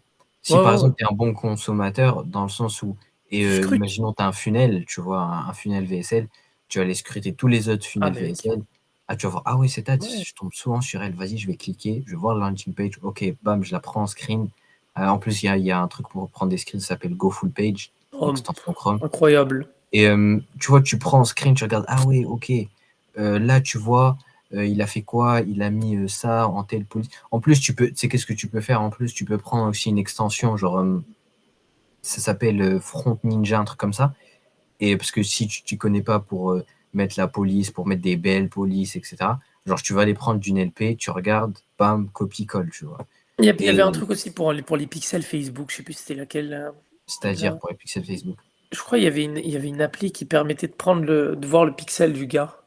si par ouais, ouais. exemple tu es un bon consommateur dans le sens où Tu scrutes. imaginons tu as un funnel, tu vois, un funnel VSL, tu vas aller scruter tous les autres Ah, funnels mec. VSL. Ah, tu vas voir, ah oui, c'est Tats, Ouais. je tombe souvent sur elle, vas-y, je vais cliquer, je vais voir la landing page, ok, bam, je la prends en screen. En plus, il y a un truc pour prendre des screens, ça s'appelle Go Full Page, Oh, extension Chrome. incroyable. Et tu vois, tu prends en screen, tu regardes, ah oui, ok. Là, tu vois, il a fait quoi? Il a mis ça en telle police. En plus, tu sais, qu'est-ce que tu peux faire? En plus, tu peux prendre aussi une extension, genre, ça s'appelle Front Ninja, un truc comme ça. Et parce que si tu connais pas pour mettre la police, pour mettre des belles polices, etc., genre, tu vas les prendre d'une LP, tu regardes, bam, copie-colle, tu vois. Il y avait un Et truc aussi pour les pixels Facebook, je sais plus c'était laquelle. c'est-à-dire Là. pour les pixels Facebook. Je crois qu'il y avait une appli qui permettait de voir le pixel du gars.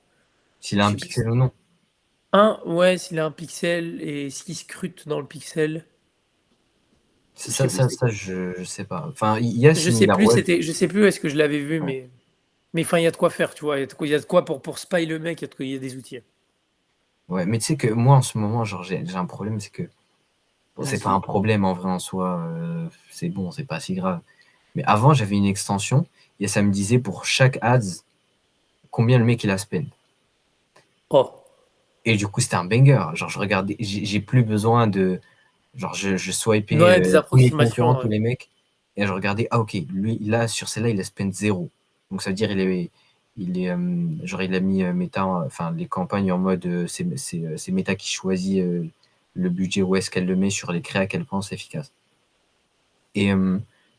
S'il a Je un sais plus. pixel ou non. Ouais, s'il a un pixel et s'il scrute dans le pixel. Ça, Je sais ça, plus ça, c'était ça, quoi. je sais pas. Enfin, il y a Je sais plus, SimilarWeb. je sais plus où est-ce que je l'avais vu, Ouais. mais enfin, il y a de quoi faire, tu vois. Il y a de quoi pour spy le mec, il y a des outils. Ouais, mais tu sais que moi, en ce moment, genre, j'ai un problème, c'est que bon, c'est pas un Vas-y. problème en vrai en soi, c'est bon, c'est pas si grave. Mais avant, j'avais une extension et ça me disait pour chaque ads combien le mec il a spend. Oh. Et du coup, c'était un banger. Genre, je regardais, j'ai plus besoin de. Genre, je swipais Ouais, des tous les approximations. concurrents, tous les mecs, et je regardais, ah ok, lui, là, sur celle-là, il a spend zéro. Donc, ça veut dire, genre, il a mis Meta, enfin, les campagnes en mode, c'est Meta qui choisit le budget, où est-ce qu'elle le met sur les créas qu'elle pense efficaces. Et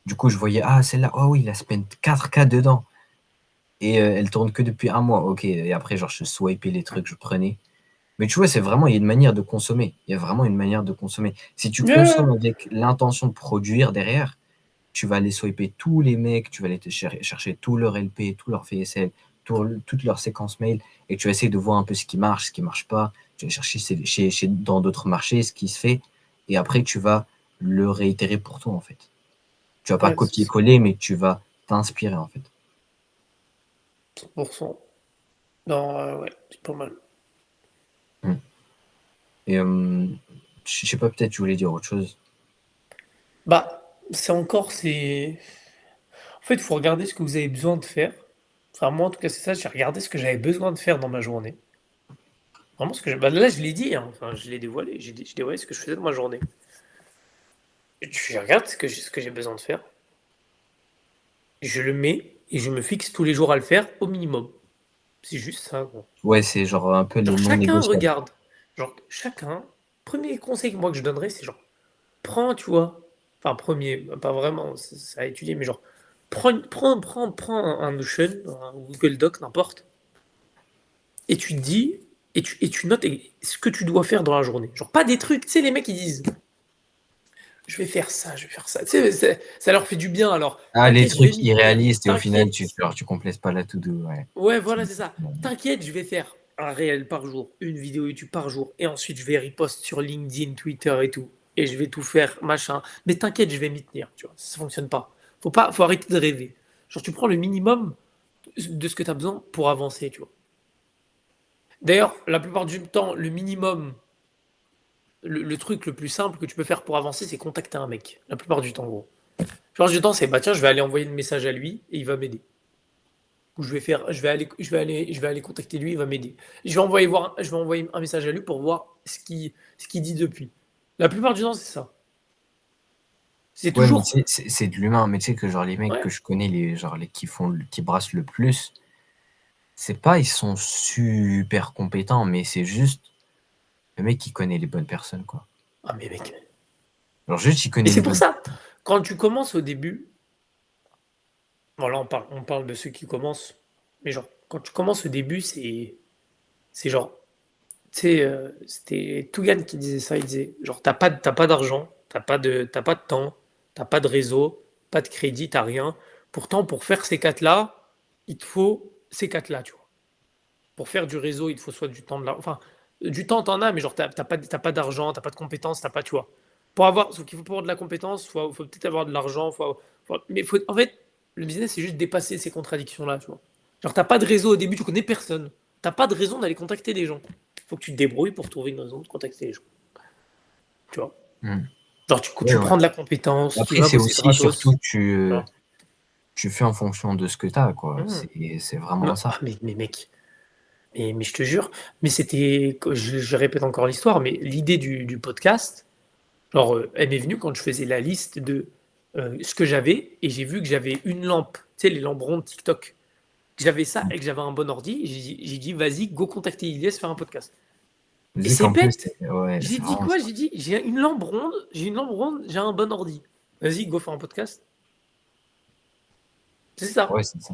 du coup, je voyais, ah, celle-là, oh oui, il a spend 4K dedans. Et elle tourne que depuis un mois, ok. Et après, genre, je swipais les trucs, je prenais. Mais tu vois, c'est vraiment, il y a une manière de consommer. Il y a vraiment une manière de consommer. Si tu Ouais. consommes avec l'intention de produire derrière, tu vas aller swiper tous les mecs, tu vas aller chercher tout leur LP, tout leur VSL, toutes leurs séquences mail, et tu vas essayer de voir un peu ce qui marche pas. Tu vas chercher dans d'autres marchés ce qui se fait, et après, tu vas le réitérer pour toi, en fait. Tu vas pas Ouais, c'est copier-coller, mais tu vas t'inspirer, en fait. 100%. Non, ouais, c'est pas mal. Mm. Et je sais pas, peut-être tu voulais dire autre chose. Bah, c'est. En fait, il faut regarder ce que vous avez besoin de faire. Enfin, moi, en tout cas, c'est ça. J'ai regardé ce que j'avais besoin de faire dans ma journée. Vraiment, ce que j'ai. Bah, là, je l'ai dit, hein. Enfin, je l'ai dévoilé. J'ai dévoilé ce que je faisais dans ma journée. Je regarde ce que j'ai besoin de faire. Je le mets et je me fixe tous les jours à le faire au minimum. C'est juste ça, gros. Ouais, c'est genre un peu les Genre, non chacun négociables. regarde. Genre, chacun. Premier conseil que moi que je donnerais, c'est genre, prends, tu vois. Enfin, premier, pas vraiment, ça à étudier, mais genre, prends un Notion, un Google Doc, n'importe, et tu te dis, et tu notes ce que tu dois faire dans la journée. Genre, pas des trucs, tu sais, les mecs, ils disent. je vais faire ça, je vais faire ça. Tu sais, ça leur fait du bien. Alors, Ah, les t'inquiète, je vais trucs m'y tenir. irréalistes et au final, T'inquiète. tu complètes pas la to-do, ouais. Ouais, C'est voilà, c'est ça. bon. T'inquiète, je vais faire un réel par jour, une vidéo YouTube par jour, et ensuite je vais repost sur LinkedIn, Twitter et tout, et je vais tout faire, machin. Mais t'inquiète, je vais m'y tenir, tu vois. Ça fonctionne pas. Faut arrêter de rêver. Genre, tu prends le minimum de ce que tu as besoin pour avancer, tu vois. D'ailleurs, la plupart du temps, le minimum, le truc le plus simple que tu peux faire pour avancer, c'est contacter un mec. La plupart du temps, gros. La plupart du temps, c'est bah tiens, je vais aller envoyer le message à lui et il va m'aider. Ou je vais aller contacter lui, il va m'aider. Je vais envoyer un message à lui pour voir ce qu'il dit depuis. La plupart du temps, c'est ça. C'est Ouais, mais toujours, tu sais, c'est de l'humain, mais tu sais que genre les mecs ouais. que je connais, qui brassent le plus, c'est pas ils sont super compétents, mais c'est juste le mec qui connaît les bonnes personnes, quoi. Ah mais mec. Genre juste il Et connaît c'est les pour bonnes. ça, quand tu commences au début, voilà, on parle de ceux qui commencent, mais genre, quand tu commences au début, c'est genre, tu sais, c'était Tougan qui disait ça, il disait, genre, t'as pas d'argent, t'as pas de temps, t'as pas de réseau, pas de crédit, t'as rien. Pourtant, pour faire ces quatre-là, il te faut ces quatre-là, tu vois. Pour faire du réseau, il te faut soit du temps, enfin, du temps, t'en as, mais genre, t'as pas d'argent, t'as pas de compétences, t'as pas, tu vois. Sauf qu'il faut pour avoir de la compétence, faut peut-être avoir de l'argent, en fait, le business, c'est juste dépasser ces contradictions-là, tu vois. Genre, t'as pas de réseau au début, tu connais personne. T'as pas de raison d'aller contacter des gens. Faut que tu te débrouilles pour trouver une raison de contacter les gens, tu vois. Hmm. Genre, Ouais, tu ouais. prends de la compétence, tu Après, vas c'est bosser aussi surtout gratos, tu vois. tu fais en fonction de ce que t'as, quoi. Mmh. C'est vraiment ça. Ah, mais mec, mais je te jure, mais c'était, je répète encore l'histoire, mais l'idée du podcast, genre, elle m'est venue quand je faisais la liste de ce que j'avais et j'ai vu que j'avais une lampe, tu sais, les lampes rondes TikTok. J'avais ça et que j'avais un bon ordi. J'ai dit, vas-y, go contacter Ilyes, faire un podcast. Tu Et sais c'est qu'en plus, bête. ouais, J'ai c'est dit vraiment quoi? ça. J'ai dit, j'ai une lampe ronde, j'ai un bon ordi. Vas-y, go faire un podcast. C'est ça, Ouais, c'est ça.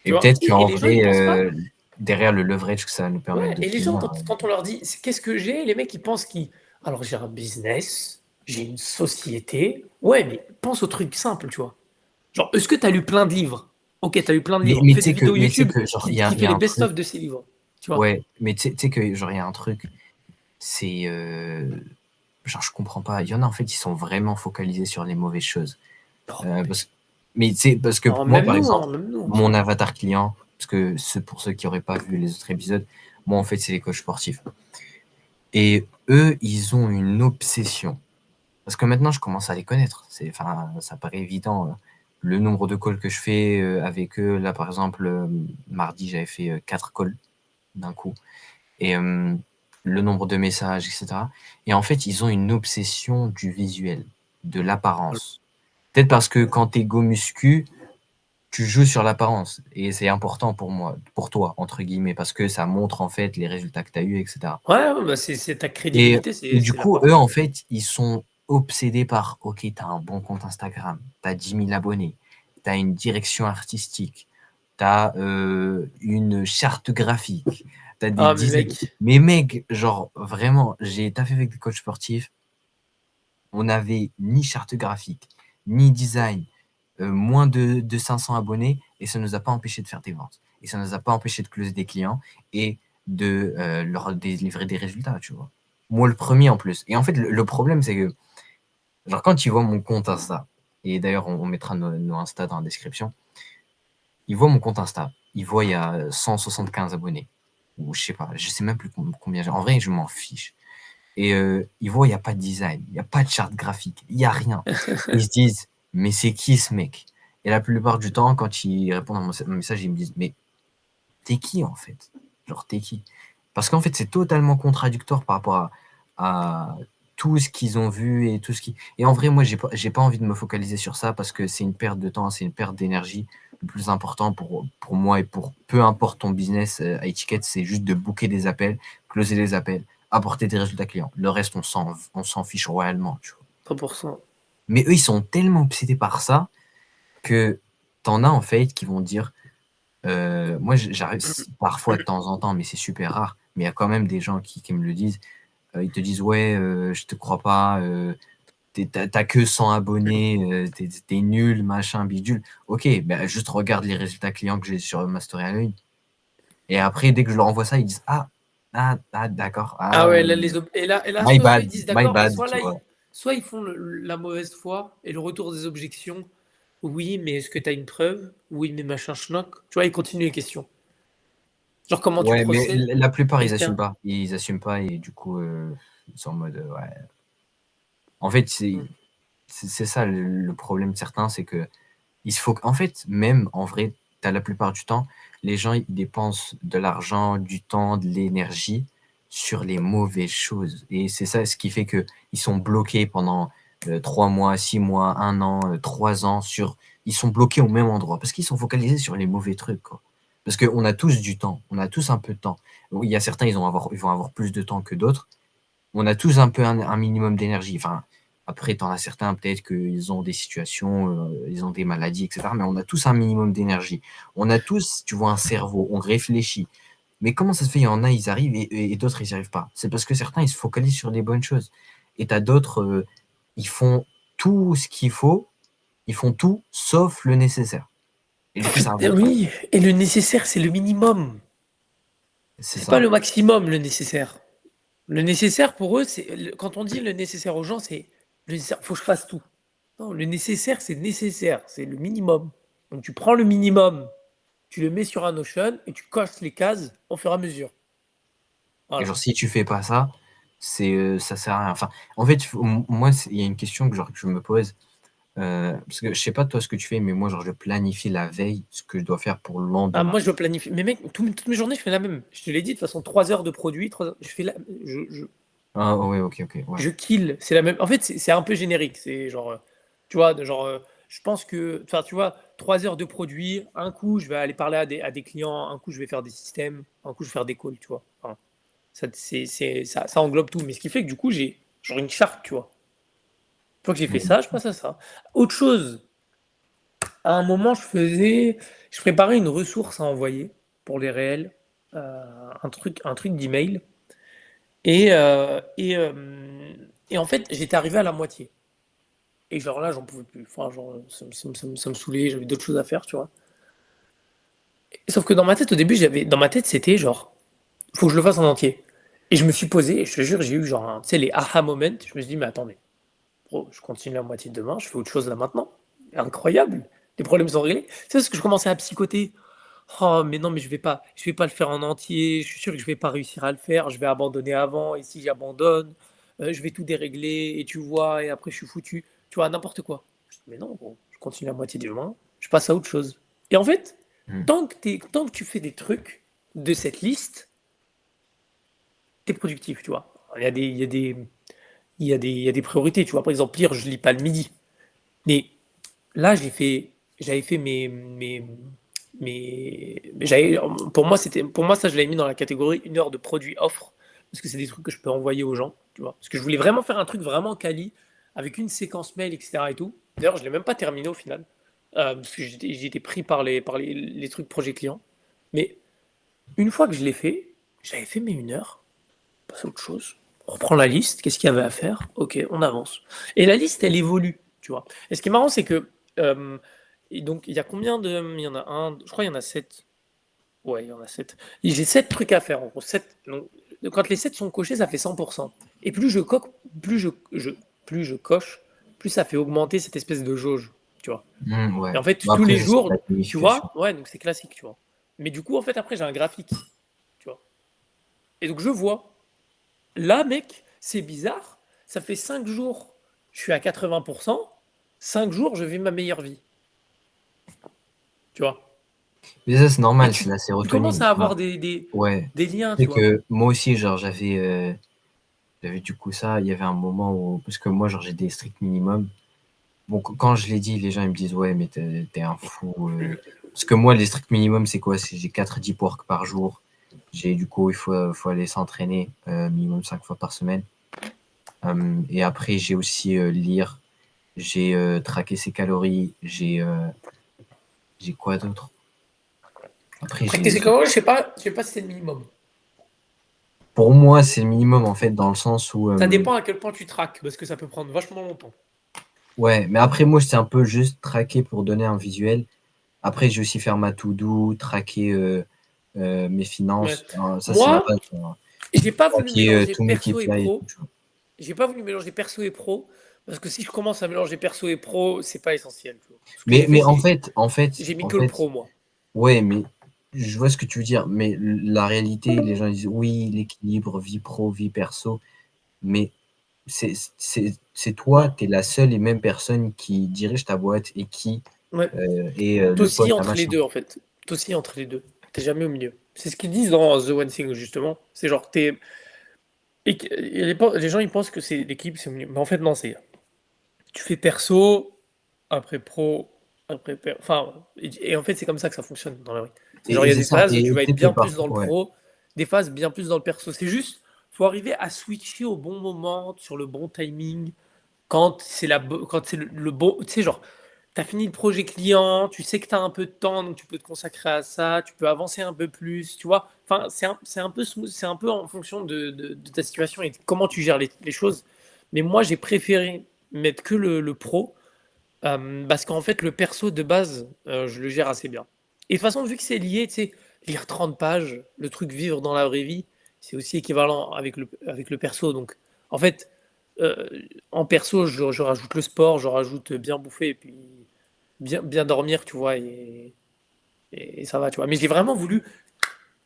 tu Et vois. peut-être Et qu'en les gens, ils vrai, pensent pas. derrière le leverage que ça va nous permettre Ouais, et les gens, d'obtenir, quand on leur dit, qu'est-ce que j'ai, les mecs, ils pensent qu'ils. Alors, j'ai un business, j'ai une société. Ouais, mais pense au truc simple, tu vois. Genre, est-ce que tu as lu plein de livres? Ok, tu as lu plein de livres. Fais des vidéos mais tu sais YouTube que, genre, qui il fait y a les un truc, best-of de ces livres. Tu vois. ouais, mais tu sais que, genre, il y a un truc, c'est, genre, je comprends pas. Il y en a, en fait, ils sont vraiment focalisés sur les mauvaises choses. Non, Euh, parce, mais tu sais, parce que non, moi, par exemple, même nous, en mon soi. avatar client, parce que pour ceux qui n'auraient pas vu les autres épisodes, moi, en fait, c'est les coachs sportifs. Et eux, ils ont une obsession. Parce que maintenant, je commence à les connaître. Enfin, ça paraît évident. Le nombre de calls que je fais avec eux, là, par exemple, mardi, j'avais fait 4 calls d'un coup. Et le nombre de messages, etc. Et en fait, ils ont une obsession du visuel, de l'apparence. Peut-être parce que quand t'es go muscu, tu joues sur l'apparence. Et c'est important pour moi, pour toi, entre guillemets, parce que ça montre en fait les résultats que tu as eus, etc. Ouais, ouais, bah c'est ta Et, crédibilité, et du c'est coup, eux, l'apparence. en fait, ils sont obsédés par, ok, tu as un bon compte Instagram, tu as 10 000 abonnés, tu as une direction artistique, tu as une charte graphique, tu as des Ah, mais dizaines. mec. Mais mec, genre, vraiment, j'ai taffé avec des coachs sportifs, on n'avait ni charte graphique, ni design, moins de 500 abonnés, et ça ne nous a pas empêché de faire des ventes. Et ça ne nous a pas empêché de closer des clients et de leur délivrer des résultats, tu vois. Moi, le premier en plus. Et en fait, le problème, c'est que, genre, quand tu vois mon compte Insta, et d'ailleurs, on mettra nos Insta dans la description, ils voient mon compte Insta, ils voient il y a 175 abonnés, ou je sais pas, je sais même plus combien j'ai. En vrai, je m'en fiche. Et ils voient, il n'y a pas de design, il n'y a pas de charte graphique, il n'y a rien. Ils se disent, mais c'est qui ce mec? Et la plupart du temps, quand ils répondent à mon message, ils me disent, mais t'es qui en fait? Genre, t'es qui? Parce qu'en fait, c'est totalement contradictoire par rapport à tout ce qu'ils ont vu et tout ce qui. Et en vrai, moi, j'ai pas envie de me focaliser sur ça parce que c'est une perte de temps, c'est une perte d'énergie. Le plus important pour moi et pour peu importe ton business à étiquette, c'est juste de booker des appels, closer les appels, apporter des résultats clients. Le reste, on s'en fiche royalement, tu vois. 100%. Mais eux, ils sont tellement obsédés par ça que t'en as en fait qui vont dire moi, j'arrive parfois de temps en temps, mais c'est super rare. Mais il y a quand même des gens qui me le disent. Ils te disent, ouais, je te crois pas. t'as que 100 abonnés, t'es nul, machin, bidule. Ok, ben juste regarde les résultats clients que j'ai sur ma story à l'œil. Et après, dès que je leur envoie ça, ils disent d'accord, Ah ouais, là, et là, my soit ils bad, disent my d'accord, et bad, soit tu là, vois. soit ils font la mauvaise foi et le retour des objections. Oui, mais est-ce que tu as une preuve? Oui, mais machin schnock. Tu vois, ils continuent les questions. Genre, comment tu Ouais, mais procèdes? la plupart, ils assument Quelqu'un. pas. Ils assument pas et du coup, ils sont en mode, ouais. En fait, Hmm. c'est ça le problème de certains, c'est que il faut en fait, même en vrai, tu as la plupart du temps, les gens, ils dépensent de l'argent, du temps, de l'énergie sur les mauvaises choses. Et c'est ça ce qui fait que ils sont bloqués pendant 3 mois, 6 mois, 1 an, 3 ans ils sont bloqués au même endroit parce qu'ils sont focalisés sur les mauvais trucs, quoi. Parce qu'on a tous du temps, on a tous un peu de temps. Il y a certains, ils vont avoir plus de temps que d'autres. On a tous un peu un minimum d'énergie. Enfin, après, t'en as certains, peut-être qu'ils ont des situations, ils ont des maladies, etc. Mais on a tous un minimum d'énergie. On a tous, tu vois, un cerveau, on réfléchit. Mais comment ça se fait, il y en a, ils arrivent et d'autres, ils n'y arrivent pas? C'est parce que certains, ils se focalisent sur des bonnes choses. Et t'as d'autres, ils font tout ce qu'il faut, ils font tout sauf le nécessaire. Et du coup, ça avance pas. Oui, et le nécessaire, c'est le minimum. C'est C'est pas ça. le maximum, le nécessaire. Le nécessaire pour eux, quand on dit le nécessaire aux gens, c'est le nécessaire, faut que je fasse tout. Non, le nécessaire, c'est nécessaire, c'est le minimum. Donc tu prends le minimum, tu le mets sur un Notion et tu coches les cases au fur et à mesure. Et Voilà. genre, si tu fais pas ça, ça sert à rien. Enfin, en fait, moi, il y a une question que je me pose. Parce que je sais pas toi ce que tu fais, mais moi, genre, je planifie la veille ce que je dois faire pour le Ah, lendemain. moi, je planifie. Mais mec, toutes mes journées, je fais la même. Je te l'ai dit, de toute façon, 3 heures de produit, 3 heures, je fais la. Ah ouais, ok, ouais. Je kill. C'est la même. En fait, c'est un peu générique. C'est genre, tu vois, je pense que, enfin, tu vois, 3 heures de produit. Un coup, je vais aller parler à des clients. Un coup, je vais faire des systèmes. Un coup, je vais faire des calls, tu vois. Enfin, ça englobe tout. Mais ce qui fait que du coup, j'ai genre une charte, tu vois. Une fois que j'ai fait Mhm. ça, je passe à ça. Autre chose. À un moment, je préparais une ressource à envoyer pour les réels, un truc d'email. Et en fait, j'étais arrivé à la moitié. Et genre là, j'en pouvais plus. Enfin, genre, ça me saoulait, j'avais d'autres choses à faire, tu vois. Sauf que dans ma tête, au début, dans ma tête, c'était genre, faut que je le fasse en entier. Et je me suis posé, et je te jure, j'ai eu genre, tu sais, les aha moments. Je me suis dit, mais attendez, bro, je continue la moitié demain, je fais autre chose là maintenant. Incroyable. Les problèmes sont réglés. C'est parce que je commençais à psychoter. Oh, mais non, mais je vais pas le faire en entier. Je suis sûr que je vais pas réussir à le faire. Je vais abandonner avant. Et si j'abandonne, je vais tout dérégler. Et tu vois, et après, je suis foutu. Tu vois, n'importe quoi. Je dis, mais non, gros, je continue la moitié du chemin. Je passe à autre chose. Et en fait, Mhm. tant que tu fais des trucs de cette liste, t'es productif, tu vois. Il y a des priorités, tu vois. Par exemple, lire, je lis pas le midi. Mais là, j'avais fait pour moi, ça, je l'avais mis dans la catégorie 1 heure de produits offre, parce que c'est des trucs que je peux envoyer aux gens, tu vois. Parce que je voulais vraiment faire un truc vraiment quali, avec une séquence mail, etc. et tout. D'ailleurs, je l'ai même pas terminé au final, parce que j'étais pris par les trucs projet client. Mais une fois que je l'ai fait, j'avais fait mes 1 heure, passe à autre chose. On reprend la liste, qu'est-ce qu'il y avait à faire? Ok, on avance. Et la liste, elle évolue, tu vois. Et ce qui est marrant, c'est que. Et donc, il y a combien de. Il y en a un, je crois qu'il y en a 7. Ouais, il y en a 7. J'ai 7 trucs à faire, en gros. 7. Donc, quand les 7 sont cochés, ça fait 100%. Et plus je coche, plus ça fait augmenter cette espèce de jauge, tu vois. Ouais. Et en fait, Bah tous après, les ça, c'est de jours, la tu gamification. vois, ouais, donc c'est classique, tu vois. Mais du coup, en fait, après, j'ai un graphique, tu vois. Et donc, je vois. Là, mec, c'est bizarre. Ça fait 5 jours, je suis à 80%. 5 jours, je vis ma meilleure vie. Tu vois. Mais ça, c'est Et normal, c'est tu, la tu commences sérotonine. à Enfin, avoir des ouais. des liens, C'est tu vois. que moi aussi, genre, j'avais du coup ça, il y avait un moment où, parce que moi, genre, j'ai des stricts minimums. Bon, quand je l'ai dit, les gens ils me disent ouais, mais t'es un fou. Parce que moi, les strict minimum, c'est quoi? J'ai 4 deep work par jour. Du coup, faut aller s'entraîner minimum 5 fois par semaine. Et après, j'ai aussi lire, j'ai traqué ses calories, j'ai quoi d'autre? Après, Après, qu'est-ce que je sais pas si c'est le minimum. Pour moi, c'est le minimum, en fait, dans le sens où, Ça dépend à quel point tu traques, parce que ça peut prendre vachement longtemps. ouais, mais après, moi, c'est un peu juste traquer pour donner un visuel. Après, je vais aussi faire ma to-do, traquer mes Ouais. finances. Hein, ça, c'est la Moi, base. Hein. j'ai pas voulu Traquer mélanger tous mes perso et KPI et tout, pro. tu vois. J'ai pas voulu mélanger perso et pro, parce que si je commence à mélanger perso et pro, c'est pas essentiel. Tu vois. Ce que j'ai fait, Mais c'est j'ai mis en que le fait, pro, moi. ouais, mais je vois ce que tu veux dire. Mais la réalité, les gens disent oui, l'équilibre, vie pro, vie perso. Mais c'est toi, Non. tu es la seule et même personne qui dirige ta boîte et qui Ouais. est le pote T'oscilles à entre les machin. deux, en fait. T'oscilles entre les deux. T'es jamais au milieu. C'est ce qu'ils disent dans The One Thing, justement. C'est genre, t'es. Et les gens, ils pensent que c'est l'équipe, c'est au milieu. Mais en fait, non, c'est. Tu fais perso, après pro, après enfin, et en fait, c'est comme ça que ça fonctionne dans la vie. C'est genre, il Et y a c'est des ça. phases où tu Et vas être peut-être que bien plus parfois, dans le ouais. pro, des phases bien plus dans le perso. C'est juste, faut arriver à switcher au bon moment, sur le bon timing, quand c'est le bon. Tu sais, genre, tu as fini le projet client, tu sais que tu as un peu de temps, donc tu peux te consacrer à ça, tu peux avancer un peu plus, tu vois. Enfin, c'est un peu smooth, c'est un peu en fonction de ta situation et de comment tu gères les choses. Mais moi, j'ai préféré mettre que le pro parce qu'en fait, le perso de base, je le gère assez bien. Et de toute façon, vu que c'est lié, tu sais, lire 30 pages, le truc vivre dans la vraie vie, c'est aussi équivalent avec le perso. Donc, en fait, euh, en perso, je rajoute le sport, je rajoute bien bouffer et puis bien dormir, tu vois, et ça va, tu vois. Mais j'ai vraiment voulu,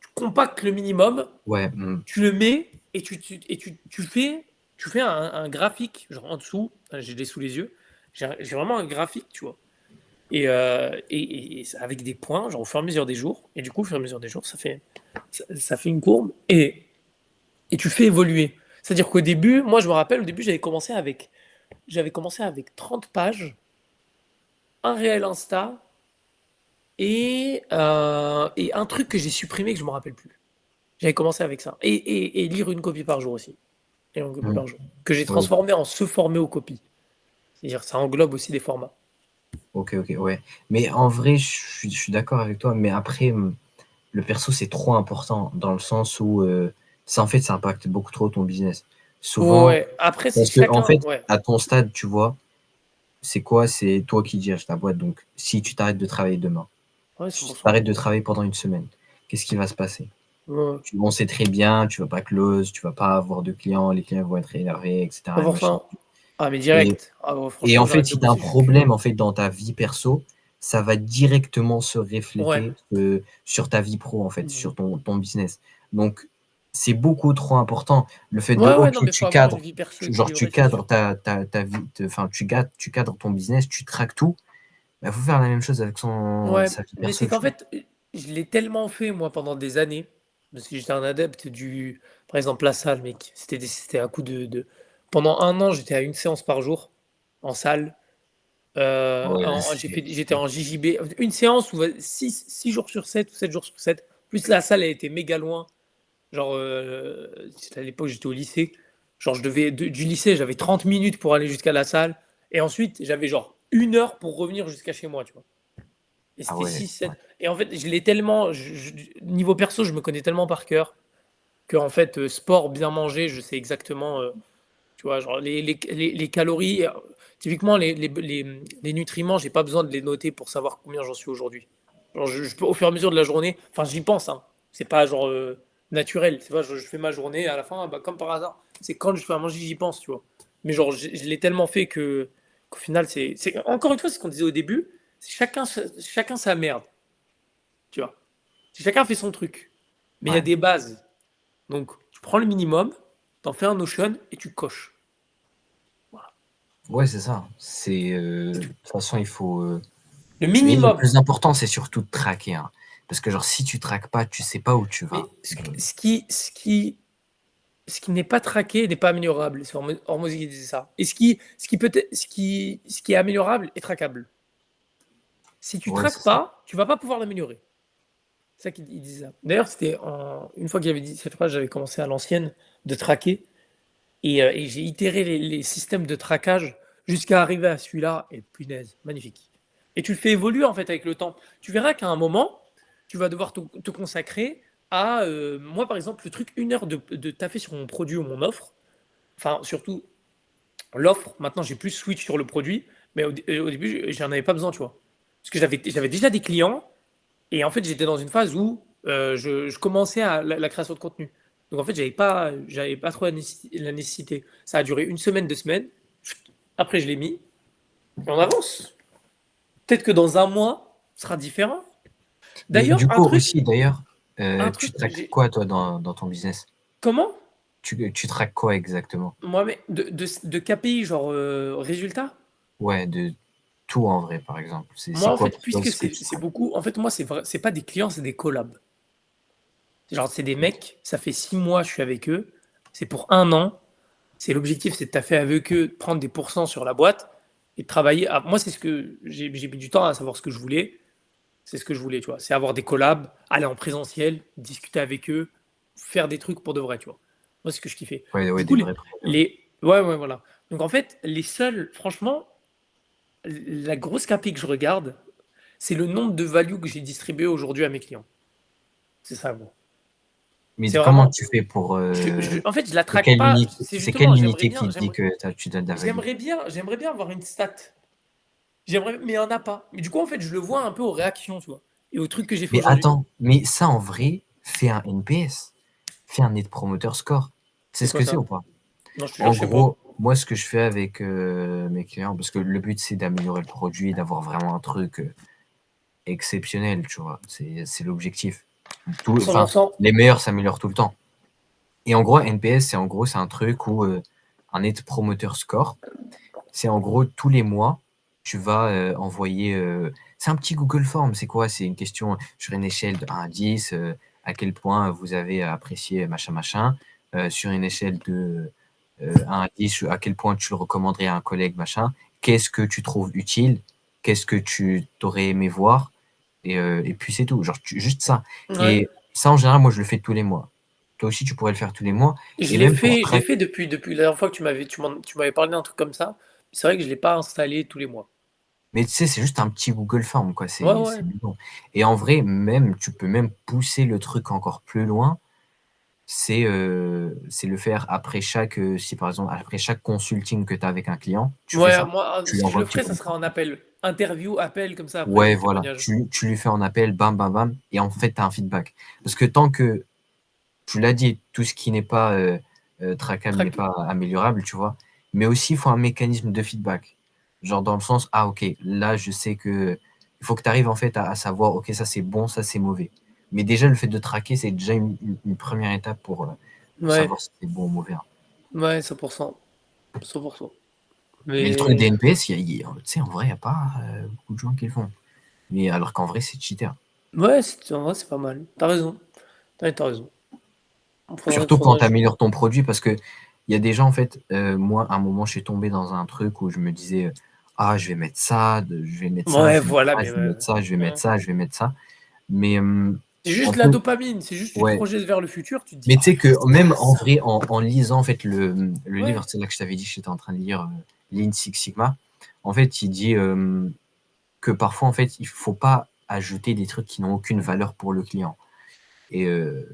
tu compactes le minimum, Ouais, tu le mets et tu fais un graphique, genre en dessous, j'ai les sous les yeux, j'ai vraiment un graphique, tu vois. Et avec des points, genre au fur et à mesure des jours. Et du coup, au fur et à mesure des jours, ça fait une courbe et tu fais évoluer. C'est-à-dire qu'au début, moi je me rappelle, au début, j'avais commencé avec 30 pages, un réel Insta et un truc que j'ai supprimé que je me rappelle plus. J'avais commencé avec ça. Et lire une copie par jour aussi. Et une copie mm, par jour. Que j'ai ouais. transformé en se former aux copies. C'est-à-dire ça englobe aussi des formats. Ok, ok, ouais. Mais en vrai, je suis d'accord avec toi. Mais après, le perso, c'est trop important dans le sens où ça, en fait, ça impacte beaucoup trop ton business. Souvent, Ouais, après, c'est parce que, en chacun. fait, Ouais, à ton stade, tu vois, c'est quoi? C'est toi qui diriges ta boîte. Donc, si tu t'arrêtes de travailler demain, ouais, si tu 100%. t'arrêtes de travailler pendant une semaine, qu'est-ce qui va se passer? Ouais. On sait très bien, tu vas pas close, tu vas pas avoir de clients, les clients vont être énervés, etc. et machin. 100%. Ah, mais Et, direct. Ah, ouais, et franchement, en fait, j'arrête de si tu as un bosser, je suis cuit. problème en fait dans ta vie perso, ça va directement se Ouais. refléter sur ta vie pro en fait, Mhm. sur ton business. Donc c'est beaucoup trop important. Le fait de Ouais, ouais, OK, non, mais faut tu avoir une cadres, vie perso genre tu équilibrée, c'est cadres sûr. ta vie, enfin tu cadres ton business, tu traques tout. Il faut faire la même chose avec Ouais, sa vie mais c'est perso, qu'en tu vois. fait, je l'ai tellement fait, moi, pendant des années, parce que j'étais un adepte par exemple, la salle, mec. C'était un coup Pendant un an, j'étais à une séance par jour, en salle. Ouais, J'étais en JJB. Une séance où 6 jours sur 7 ou 7 jours sur 7. Plus la salle, elle était méga loin. Genre, c'était à l'époque, j'étais au lycée. Genre, du lycée, j'avais 30 minutes pour aller jusqu'à la salle. Et ensuite, j'avais genre 1 heure pour revenir jusqu'à chez moi, tu vois. Et ah c'était ouais, 6 ouais. 7. Et en fait, je l'ai tellement. Niveau perso, je me connais tellement par cœur que, en fait, sport, bien manger, je sais exactement. Tu vois, genre, les calories. Typiquement, les nutriments, j'ai pas besoin de les noter pour savoir combien j'en suis aujourd'hui. Genre, je peux, au fur et à mesure de la journée. Enfin, j'y pense, hein. C'est pas genre naturel. C'est pas, je fais ma journée à la fin, bah, comme par hasard. C'est quand je fais à manger, j'y pense, tu vois. Mais genre, je l'ai tellement fait qu'au final, encore une fois, c'est ce qu'on disait au début. C'est chacun sa merde. Tu vois. Chacun fait son truc. Mais il y a Ouais, des bases. Donc, tu prends le minimum, t'en fais un Notion et tu coches. Voilà. ouais, c'est ça. C'est De tout. toute façon, il faut. Le Mais le minimum. plus important, c'est surtout de traquer, hein. Parce que genre, si tu traques pas, tu sais pas où tu vas. Mais ce qui n'est pas traqué n'est pas améliorable. C'est Hormozy qui disait ça. Et ce qui est améliorable est traquable. Si tu Ouais, traques c'est ça. pas, tu vas pas pouvoir l'améliorer. C'est ça qu'il disait ça. D'ailleurs, une fois qu'il avait dit cette phrase, j'avais commencé à l'ancienne de traquer. Et j'ai itéré les systèmes de traquage jusqu'à arriver à celui-là. Et punaise, magnifique. Et tu le fais évoluer en fait avec le temps. Tu verras qu'à un moment, tu vas devoir te consacrer. à, moi, par exemple, le truc, 1 heure de taffer sur mon produit ou mon offre, enfin, surtout l'offre, maintenant, j'ai plus switch sur le produit, mais au début, j'en avais pas besoin, tu vois? Parce que j'avais déjà des clients et en fait, j'étais dans une phase où je commençais à la création de contenu. Donc en fait, j'avais pas trop la nécessité. Ça a duré 1 semaine, 2 semaines. Après, je l'ai mis et on avance. Peut-être que dans un mois, ce sera différent. Mais D'ailleurs, du coup aussi, d'ailleurs, un tu truc, traques quoi, toi, dans ton business? comment? Tu traques quoi exactement? Moi, mais de KPI, genre résultat. Ouais, de tout en vrai, par exemple. Moi, C'est en quoi fait, pour toi puisque ce que tu c'est traques? beaucoup, en fait, moi, c'est vrai, c'est pas des clients, c'est des collabs. Genre, c'est des mecs, ça fait 6 mois, je suis avec eux. C'est pour 1 an. C'est l'objectif, c'est de taffer avec eux, de prendre des pourcents sur la boîte et de travailler. Moi, c'est ce que j'ai mis du temps à savoir ce que je voulais. C'est ce que je voulais, tu vois. C'est avoir des collabs, aller en présentiel, discuter avec eux, faire des trucs pour de vrai, tu vois. Moi, c'est ce que je kiffais. Ouais, ouais, Du des coup, vrais projets, ouais. ouais, ouais, voilà. Donc, en fait, les seuls, franchement, la grosse KPI que je regarde, c'est le nombre de value que j'ai distribué aujourd'hui à mes clients. C'est ça, gros. Mais C'est comment vraiment. tu fais pour En fait, je la traque pas. C'est c'est quelle justement, unité qui te dit que tu donnes de la value? j'aimerais bien avoir une stat. J'aimerais, mais il n'y en a pas. Mais du coup, en fait, je le vois un peu aux réactions, tu vois, et aux trucs que j'ai fait Mais aujourd'hui. attends, mais ça en vrai, fais un NPS, fais un Net Promoter Score. C'est C'est ce quoi que c'est ça? ou pas? Non, je te jure, En je sais pas. gros, moi ce que je fais avec mes clients, parce que le but c'est d'améliorer le produit, d'avoir vraiment un truc exceptionnel, tu vois. C'est l'objectif. Enfin, 100%. les meilleurs s'améliorent tout le temps. Et en gros, NPS, c'est un truc où un Net Promoter Score, c'est en gros tous les mois, tu vas envoyer. C'est un petit Google Form. C'est quoi? C'est une question sur une échelle de 1 à 10, à quel point vous avez apprécié machin machin. Sur une échelle de 1 à 10, à quel point tu le recommanderais à un collègue machin. Qu'est-ce que tu trouves utile? Qu'est-ce que tu t'aurais aimé voir? Et puis c'est tout. Genre, juste ça. Ouais. Et ça, en général, moi, je le fais tous les mois. Toi aussi, tu pourrais le faire tous les mois. Je Et l'ai même pour fait, je l'ai track. fait depuis la dernière fois que tu m'avais parlé d'un truc comme ça. C'est vrai que je l'ai pas installé tous les mois. Mais tu sais, c'est juste un petit Google Form, quoi. Ouais, C'est ouais. bidon. Et en vrai, même, tu peux même pousser le truc encore plus loin. C'est le faire après chaque, si par exemple, après chaque consulting que tu as avec un client, tu fais Ouais, ça. moi, Tu lui si je envoies un le petit ferais, ça Google serait Form. en appel. Interview, appel, comme ça, après, Ouais, voilà. témoignage. Tu lui fais en appel, bam, bam, bam. Et en fait, tu as un feedback. Parce que tant que, tu l'as dit, tout ce qui n'est pas trackable n'est Track. pas améliorable, tu vois. Mais aussi, il faut un mécanisme de feedback. Genre dans le sens, ah ok, là je sais que il faut que tu arrives en fait à savoir, ok, ça c'est bon, ça c'est mauvais. Mais déjà, le fait de traquer, c'est déjà une première étape pour Ouais, savoir si c'est bon ou mauvais, hein. ouais, 100%. 100%. Mais le truc des Mais NPS, tu sais, en vrai, il n'y a pas beaucoup de gens qui le font. Mais alors qu'en vrai, c'est cheater. ouais, en vrai, c'est pas mal. T'as raison. T'as raison. Surtout quand Faudrait. tu améliores ton produit, parce que il y a des gens, en fait, moi, à un moment, je suis tombé dans un truc où je me disais, ah, je vais mettre ça, je vais mettre ça, Ouais, je vais mettre voilà, ça, mais je vais mettre ça, je vais mettre ouais. ça, je vais mettre ça. Mais C'est en juste la fait, dopamine, c'est juste tu te ouais. projettes vers le futur, tu te dis, Mais oh, tu sais je vais que faire même ça, en ça. vrai, en lisant en fait le livre, Ouais, c'est là que je t'avais dit que j'étais en train de lire Lean Six Sigma. En fait, il dit que parfois, en fait, il faut pas ajouter des trucs qui n'ont aucune valeur pour le client. Et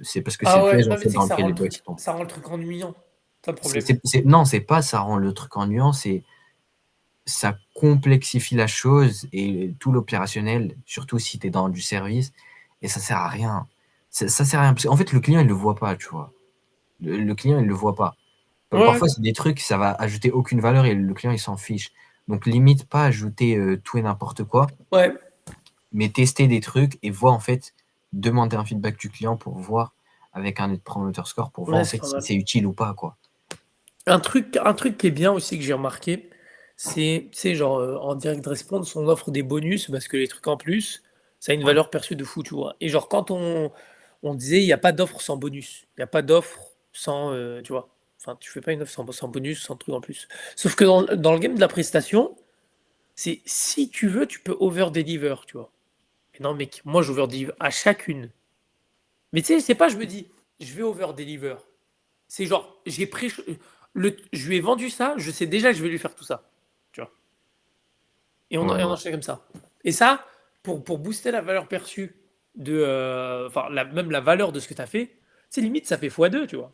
c'est parce que c'est ah le ouais, piège en non, mais fait tu sais que dans lequel les boîtes tombent. ça rend le truc ennuyant. C'est ça le problème. Non, c'est pas ça rend le truc ennuyant, c'est ça complexifie la chose et tout l'opérationnel, surtout si tu es dans du service, et ça sert à rien. Ça sert à rien. Parce qu'en fait, le client, il le voit pas, tu vois. Le client, il le voit pas. Ouais, Parfois, c'est des trucs, ça va ajouter aucune valeur et le client, il s'en fiche. Donc, limite pas ajouter tout et n'importe quoi, ouais, mais tester des trucs et voir, en fait, demander un feedback du client pour voir, avec un Net Promoter Score, pour voir, ouais, en c'est fait, pas si mal. c'est utile ou pas, quoi. Un truc qui est bien aussi que j'ai remarqué, c'est, tu sais, genre, en direct response, on offre des bonus parce que les trucs en plus, ça a une Ouais. valeur perçue de fou, tu vois. Et genre, quand on disait, il n'y a pas d'offre sans bonus, il n'y a pas d'offre sans, tu vois. Enfin, tu fais pas une offre sans bonus, sans truc en plus. Sauf que dans le game de la prestation, c'est si tu veux, tu peux over-deliver, tu vois. Mais non, mec, moi, j'over-deliver à chacune. Mais tu sais, c'est pas, je me dis, je vais over-deliver. C'est genre, je lui ai vendu ça, je sais déjà que je vais lui faire tout ça. Tu vois. Et Ouais, on ouais. enchaîne comme ça. Et ça, pour booster la valeur perçue enfin, même la valeur de ce que tu as fait, c'est limite, ça fait x2, tu vois.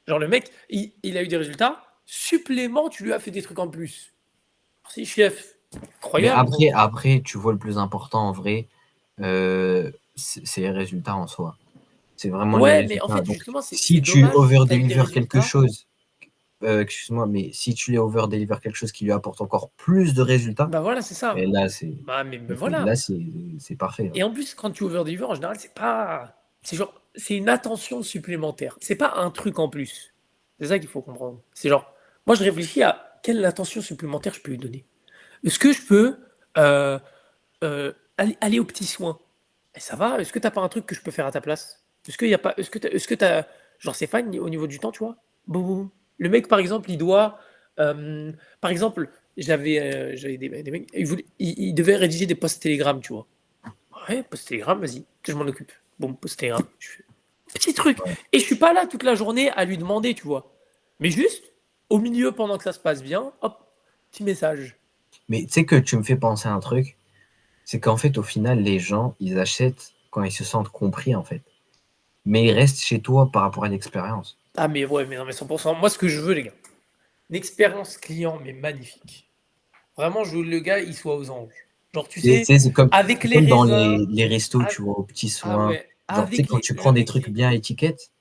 Genre, le mec, il a eu des résultats, supplément, tu lui as fait des trucs en plus. Merci, chef. Mais Incroyable, gros. après, tu vois, le plus important en vrai, c'est les résultats en soi. C'est vraiment les Ouais, mais en résultats. fait, Donc, justement, c'est si tu dommage. Tu as eu des over-deliver quelque résultats. chose, excuse-moi, mais si tu les over-deliver quelque chose qui lui apporte encore plus de résultats, Bah voilà, c'est et ça. là, Bah, mais voilà. là, c'est parfait, là. Et en plus, quand tu over-deliver, en général, c'est pas. C'est genre. C'est une attention supplémentaire. C'est pas un truc en plus. C'est ça qu'il faut comprendre. C'est genre. Moi, je réfléchis à quelle attention supplémentaire je peux lui donner. Est-ce que je peux euh, aller aux petits soins? Et ça va? Est-ce que t'as pas un truc que je peux faire à ta place? Est-ce qu'il y a pas. Est-ce que t'as. Genre, c'est fine au niveau du temps, tu vois? Boum, boum. Le mec, par exemple, il doit. Par exemple, j'avais des mecs. Ils devaient rédiger des posts Telegram, tu vois. Ouais, post Telegram, vas-y, que je m'en occupe. Bon, post Telegram. Petit truc. Ouais. Et je suis pas là toute la journée à lui demander, tu vois. Mais juste, au milieu, pendant que ça se passe bien, hop, petit message. Mais tu sais que tu me fais penser à un truc, c'est qu'en fait, au final, les gens, ils achètent quand ils se sentent compris, en fait. Mais ils restent chez toi par rapport à l'expérience. Ah, mais ouais, mais non, mais 100%. Moi, ce que je veux, les gars, une expérience client, mais magnifique. Vraiment, je veux que le gars, il soit aux anges. Genre, tu sais, avec C'est les comme dans raisins. les restos, Ah, tu vois, aux petits ah soins. ouais, Genre, tu sais, avec quand tu le prends des mec, trucs bien à étiquette,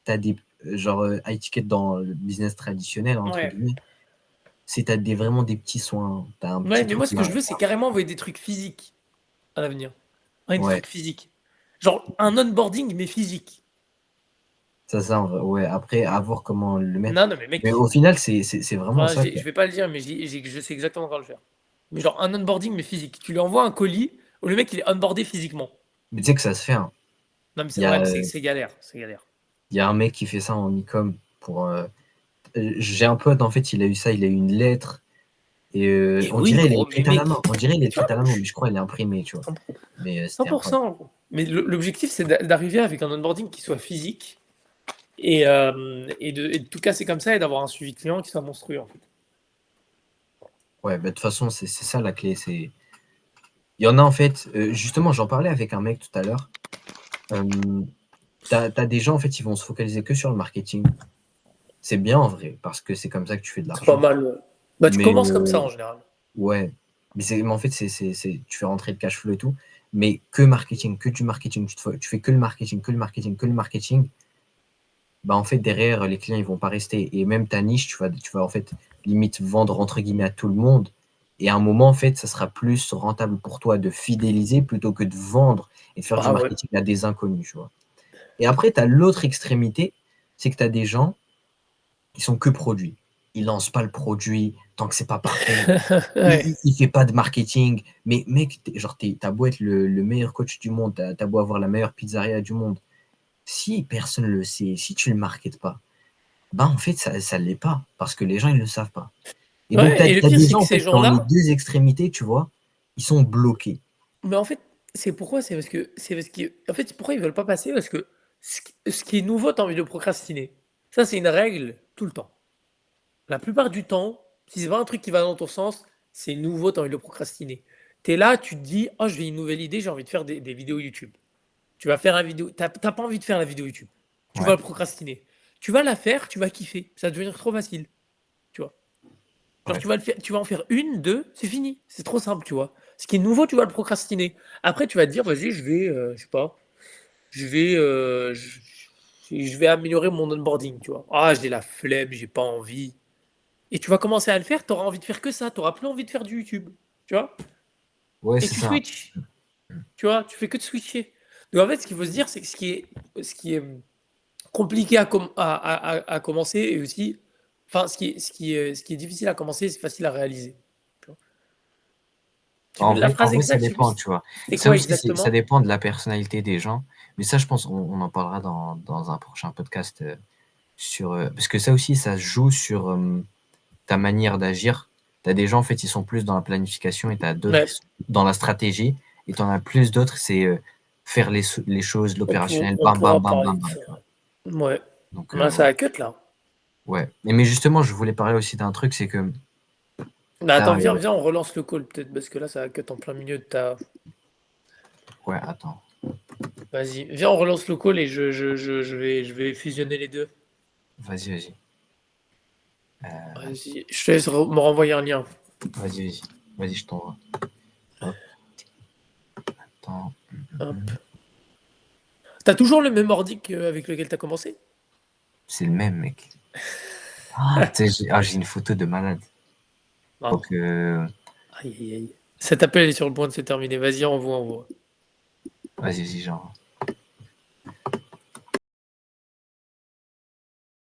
t'as des, genre, à étiquette dans le business traditionnel, entre ouais. guillemets, c'est t'as vraiment des petits soins, t'as un Ouais, petit mais truc moi, ce que là. je veux, c'est carrément envoyer des trucs physiques à l'avenir. Ouais, des Ouais, trucs physiques. Genre, un onboarding, mais physique. ça, ouais. Après, à voir comment le mettre. Non, non, mais Mais mec, au final, c'est vraiment enfin, ça, quoi. je vais pas le dire, mais je sais exactement comment le faire. Mais genre un onboarding, mais physique. Tu lui envoies un colis où le mec il est onboardé physiquement. Mais tu sais que ça se fait, hein. Non, mais Il y ouais, a, mais c'est galère, c'est galère. il y a un mec qui fait ça en e-com pour. J'ai un pote, en fait, il a eu ça, il a eu une lettre. Et Et on oui, dirait il est gros, mais écrite à la mec, main. On dirait il est tu vois, écrite à la main, mais je crois qu'il est imprimé, tu vois. Mais c'était incroyable. 100%, gros. Mais l'objectif, c'est d'arriver avec un onboarding qui soit physique et de tout casser comme ça et d'avoir un suivi client qui soit monstrueux, en fait. Ouais, bah, de toute façon, c'est ça la clé. Il y en a en fait, justement, j'en parlais avec un mec tout à l'heure. T'as des gens, en fait, ils vont se focaliser que sur le marketing. C'est bien en vrai, parce que c'est comme ça que tu fais de C'est pas l'argent. mal. Ouais. Bah, tu Mais commences comme ça en général. ouais, mais en fait, tu fais rentrer le cash flow et tout. Mais que marketing, que du marketing, tu fais que le marketing, que le marketing, que le marketing. Bah en fait, derrière, les clients, ils vont pas rester. Et même ta niche, tu vas en fait limite vendre entre guillemets à tout le monde. Et à un moment, en fait, ça sera plus rentable pour toi de fidéliser plutôt que de vendre et de faire du Ah ouais. marketing à des inconnus, tu vois. Et après, tu as l'autre extrémité, c'est que tu as des gens qui sont que produits. Ils lancent pas le produit tant que c'est pas parfait. Ouais. Il fait pas de marketing. Mais mec, t'as beau être le meilleur coach du monde, t'as beau avoir la meilleure pizzeria du monde. Si personne le sait, si tu le marketes pas, bah en fait, ça l'est pas, parce que les gens, ils le savent pas. Et donc, tu Ouais, et le as, pire, des c'est gens, que en ces fait, dans les gens-là, deux extrémités, tu vois, ils sont bloqués. mais en fait, c'est pourquoi? En fait, pourquoi ils veulent pas passer? Parce que ce qui est nouveau, tu as envie de procrastiner. Ça, c'est une règle tout le temps. La plupart du temps, si c'est pas un truc qui va dans ton sens, c'est nouveau, tu as envie de procrastiner. Tu es là, tu te dis, oh, j'ai une nouvelle idée, j'ai envie de faire des vidéos YouTube. Tu vas faire un vidéo, t'as pas envie de faire la vidéo YouTube. Tu vas Ouais, le procrastiner. Tu vas la faire, tu vas kiffer. Ça va devenir trop facile, tu vois. Genre, ouais. tu vas en faire une, deux, c'est fini. C'est trop simple, tu vois. Ce qui est nouveau, tu vas le procrastiner. Après, tu vas te dire, vas-y, je sais pas, je vais, je vais améliorer mon onboarding, tu vois. Ah, j'ai la flemme, j'ai pas envie. Et tu vas commencer à le faire, tu auras envie de faire que ça, tu n'auras plus envie de faire du YouTube, tu vois. Ouais, Et c'est tu ça. switches, tu vois, tu fais que de switcher. Donc en fait, ce qu'il faut se dire, c'est que ce qui est compliqué à commencer et aussi, enfin, ce qui est difficile à commencer, c'est facile à réaliser. Tu vois. La En phrase vrai, ça exacte, je sais plus, dépend, tu vois. c'était Ça quoi aussi, ça exactement? dépend de la personnalité des gens. Mais ça, je pense, on en parlera dans un prochain podcast parce que ça aussi, ça se joue sur ta manière d'agir. Tu as des gens, en fait, ils sont plus dans la planification et tu as d'autres qui Ouais, sont dans la stratégie. Et tu en as plus d'autres, c'est faire les choses, l'opérationnel, on bam, bam, pourra bam, parler bam, de bam, ça. tu vois. Ouais, Donc, là, ça voilà. a cut là. Ouais. Mais justement, je voulais parler aussi d'un truc, c'est que Mais attends, t'as, viens, on relance le call peut-être, parce que là, ça a cut en plein milieu de ta. ouais, attends. Vas-y, viens, on relance le call et je vais fusionner les deux. Vas-y, vas-y. Vas-y, je te laisse me renvoyer un lien. Vas-y, vas-y. Vas-y, je t'envoie. Hop. Attends. Hop. T'as toujours le même ordi avec lequel t'as commencé? C'est le même, mec. Tu sais, j'ai une photo de malade. Non. Donc, Aïe, aïe, aïe. Cet appel est sur le point de se terminer. Vas-y, envoie. vas-y, genre.